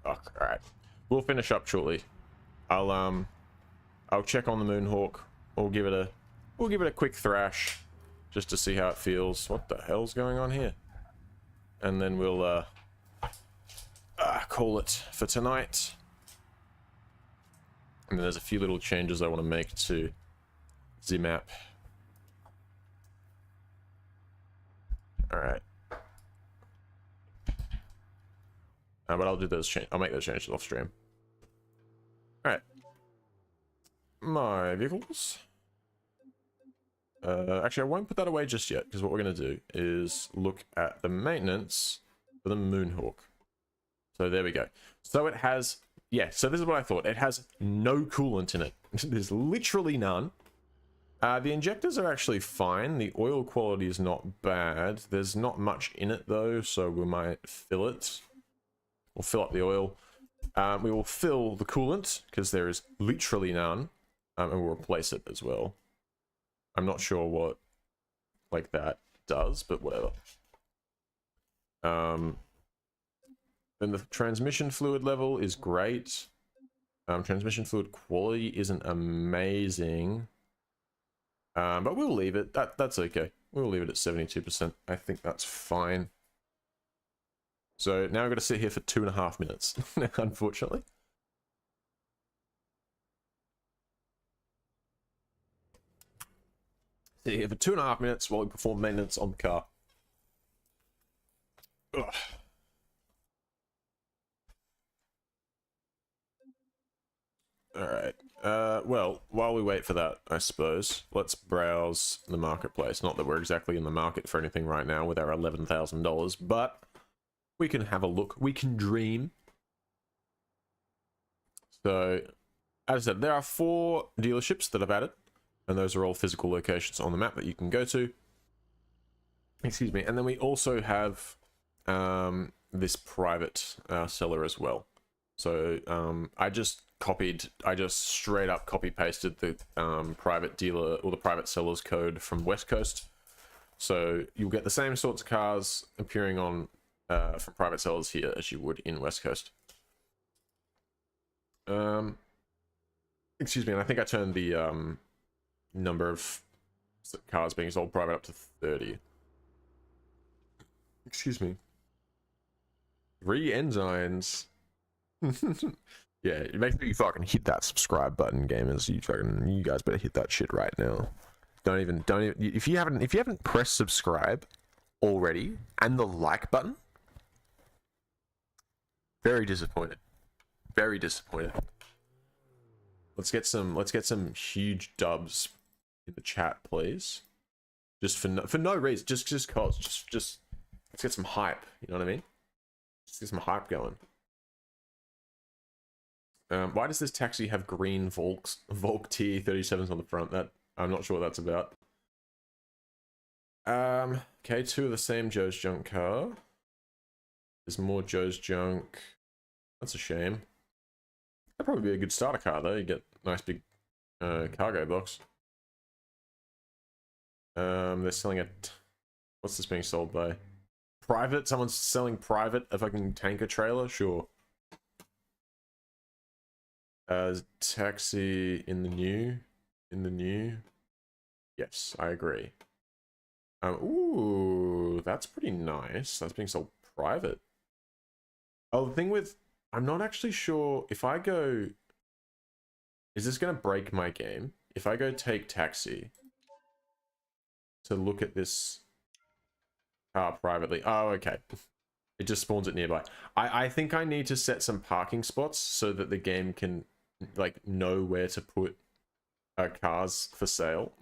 Oh, alright. We'll finish up shortly. I'll check on the Moonhawk. We'll give it a quick thrash just to see how it feels. What the hell's going on here? And then we'll call it for tonight. And then there's a few little changes I want to make to the map. Alright. But I'll do those I'll make those changes off stream. Alright. My vehicles. Actually, I won't put that away just yet, because what we're going to do is look at the maintenance for the Moonhawk. So there we go. So it has, yeah, so this is what I thought. It has no coolant in it. There's literally none. The injectors are actually fine. The oil quality is not bad. There's not much in it though, so we might fill it. We'll fill up the oil. We will fill the coolant, because there is literally none. And we'll replace it as well. I'm not sure what, like, that does, but whatever. Then the transmission fluid level is great. Transmission fluid quality isn't amazing. But we'll leave it. That's okay. We'll leave it at 72%. I think that's fine. So now I've got to sit here for 2.5 minutes, unfortunately. Sit here for 2.5 minutes while we perform maintenance on the car. Ugh. Alright. Well, while we wait for that, I suppose, let's browse the marketplace. Not that we're exactly in the market for anything right now with our $11,000, but we can have a look. We can dream. So, as I said, there are 4 dealerships that I've added, and those are all physical locations on the map that you can go to. Excuse me. And then we also have this private seller as well. So I just straight up copy pasted the private dealer or the private seller's code from West Coast. So you'll get the same sorts of cars appearing on from private sellers here as you would in West Coast. Excuse me, and I think I turned the number of cars being sold private up to 30. Excuse me. 3 enzymes. Yeah, make sure you fucking hit that subscribe button, gamers. You guys better hit that shit right now. Don't even if you haven't pressed subscribe already and the like button. Very disappointed. Very disappointed. Let's get some huge dubs in the chat, please. Just for no reason, just let's get some hype. You know what I mean? Just get some hype going. Why does this taxi have green Volk T37s on the front? That I'm not sure what that's about. Okay, 2 of the same Joe's Junk car. There's more Joe's Junk. That's a shame. That'd probably be a good starter car though. You get a nice big cargo box. They're selling it. What's this being sold by? Private? Someone's selling private a fucking tanker trailer? Sure. Taxi in the new. Yes, I agree. Ooh, that's pretty nice. That's being sold private. Oh, the thing with... I'm not actually sure if I go... Is this going to break my game? If I go take taxi to look at this car privately. Oh, okay. It just spawns it nearby. I think I need to set some parking spots so that the game can, like, know where to put cars for sale.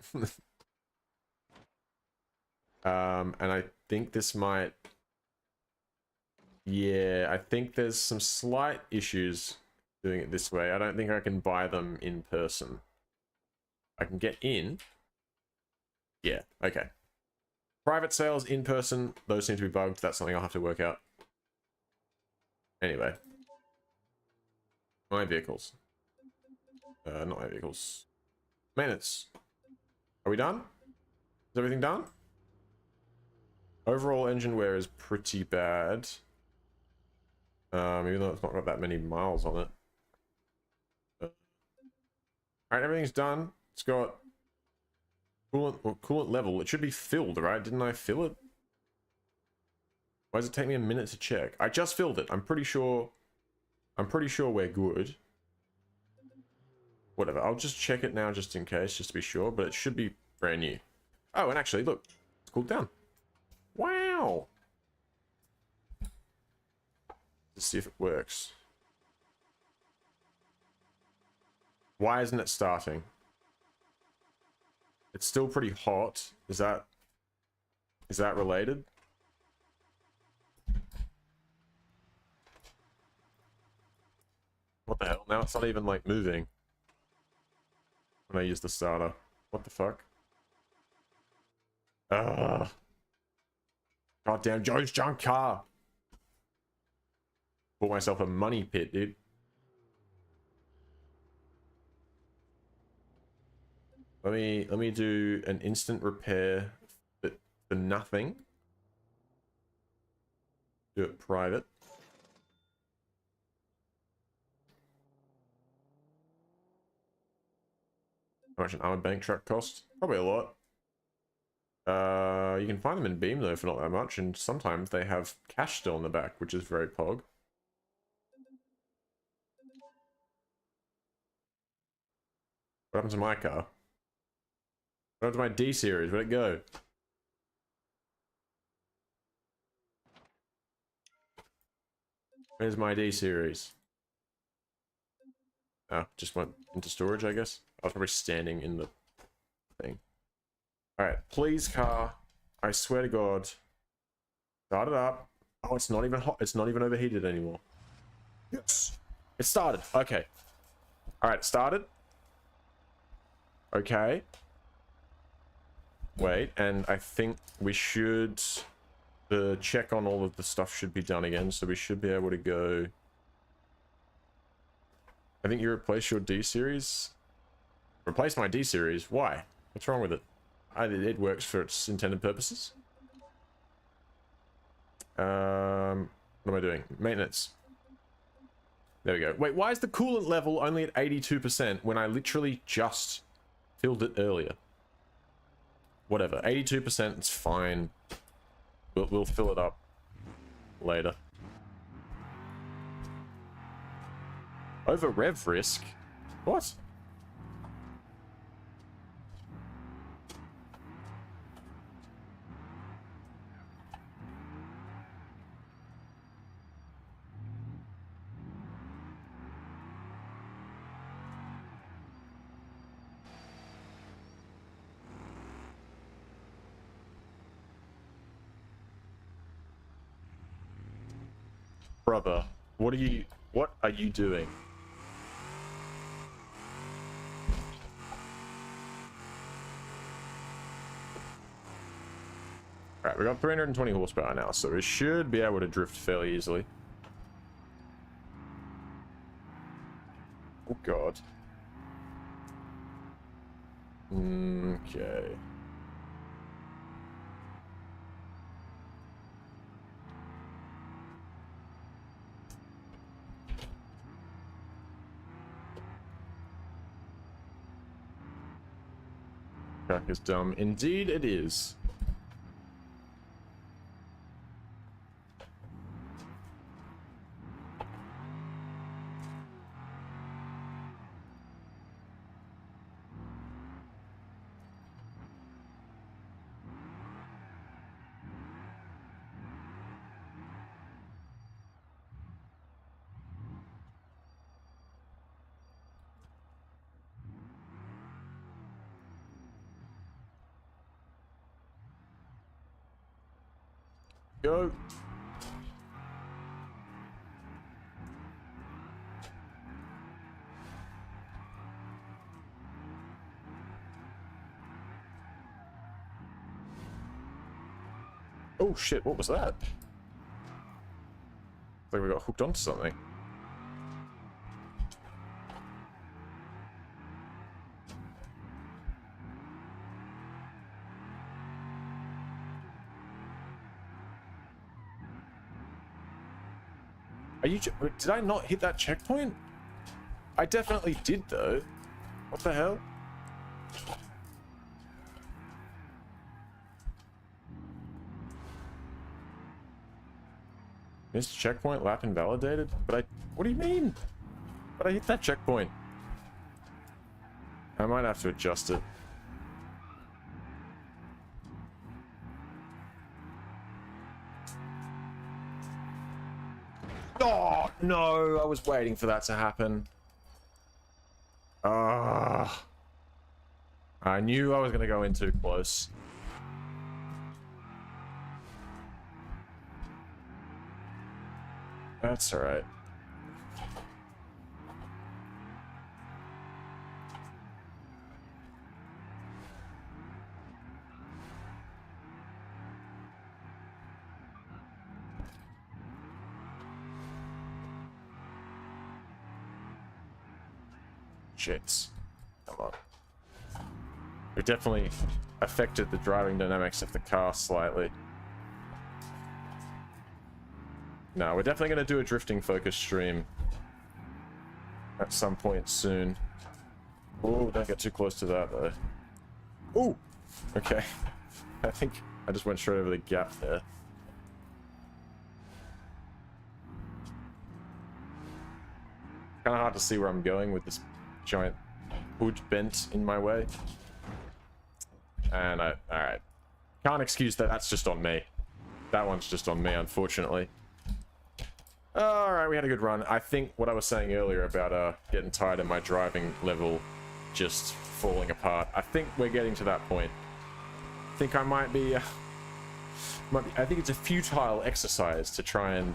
And I think this might... Yeah, I think there's some slight issues doing it this way. I don't think I can buy them in person. I can get in. Yeah, okay. Private sales in person, those seem to be bugged. That's something I'll have to work out. Anyway. My vehicles. Not my vehicles. Maintenance. Are we done? Is everything done? Overall engine wear is pretty bad. Even though it's not got that many miles on it. Alright, everything's done. It's got coolant level. It should be filled, right? Didn't I fill it? Why does it take me a minute to check? I just filled it. I'm pretty sure we're good. Whatever. I'll just check it now just in case, just to be sure, but it should be brand new. Oh, and actually, look. It's cooled down. Wow! Let's see if it works. Why isn't it starting? It's still pretty hot. Is that related? What the hell? Now it's not even, like, moving when I use the starter. What the fuck? Ugh. Goddamn Joe's junk car. Bought myself a money pit, dude. Let me do an instant repair for nothing. Do it private. How much an armored bank truck cost? Probably a lot. You can find them in Beam though for not that much, and sometimes they have cash still in the back, which is very pog. What happened to my car? What happened to my D series? Where'd it go? Where's my D series? Oh, just went into storage, I guess. I was probably standing in the thing. Alright, please, car. I swear to God. Start it up. Oh, it's not even hot. It's not even overheated anymore. Yes. It started. Okay. Alright, started. Okay. Wait, and I think we should... The check on all of the stuff should be done again, so we should be able to go... I think you replace your D series? Replace my D series? Why? What's wrong with it? It works for its intended purposes. What am I doing? Maintenance. There we go. Wait, why is the coolant level only at 82% when I literally just filled it earlier? Whatever. 82%, it's fine. We'll fill it up later. Over rev risk? What? Brother, what are you doing? Alright, we got 320 horsepower now, so we should be able to drift fairly easily. Oh god. Okay. Track is dumb. Indeed it is. Go. Oh shit, what was that? I think we got hooked onto something. Are you... Did I not hit that checkpoint? I definitely did, though. What the hell? Missed checkpoint, lap invalidated? But I... What do you mean? But I hit that checkpoint. I might have to adjust it. Oh, no! I was waiting for that to happen. Ah. I knew I was going to go in too close. That's alright. Shits. Come on. It definitely affected the driving dynamics of the car slightly. No, we're definitely going to do a drifting focus stream at some point soon. Oh, don't get too close to that though. Oh, okay. I think I just went straight over the gap there. Kind of hard to see where I'm going with this giant hood bent in my way. And alright. Can't excuse that, that's just on me. That one's just on me, unfortunately. Alright, we had a good run. I think what I was saying earlier about getting tired of my driving level just falling apart, I think we're getting to that point. I think I might be... I think it's a futile exercise to try and...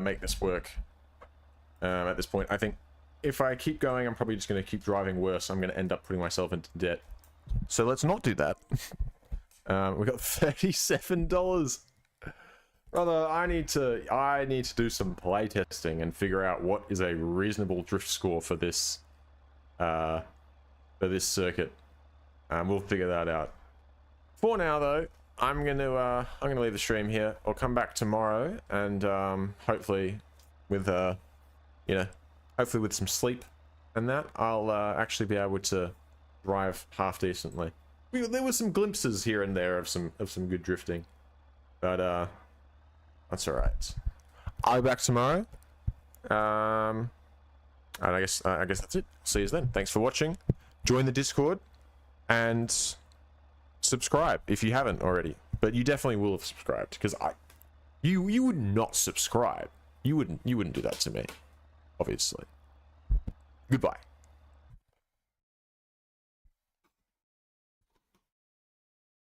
make this work. At this point, I think if I keep going, I'm probably just going to keep driving worse. I'm going to end up putting myself into debt. So let's not do that. We got $37. Brother, I need to do some playtesting and figure out what is a reasonable drift score for this circuit. We'll figure that out. For now, though, I'm gonna leave the stream here. I'll come back tomorrow and hopefully with hopefully with some sleep and that I'll actually be able to drive half decently. There were some glimpses here and there of some good drifting, but that's all right. I'll be back tomorrow. And I guess that's it. See you then. Thanks for watching. Join the Discord and subscribe if you haven't already. But you definitely will have subscribed because you would not subscribe. You wouldn't do that to me, obviously. Goodbye.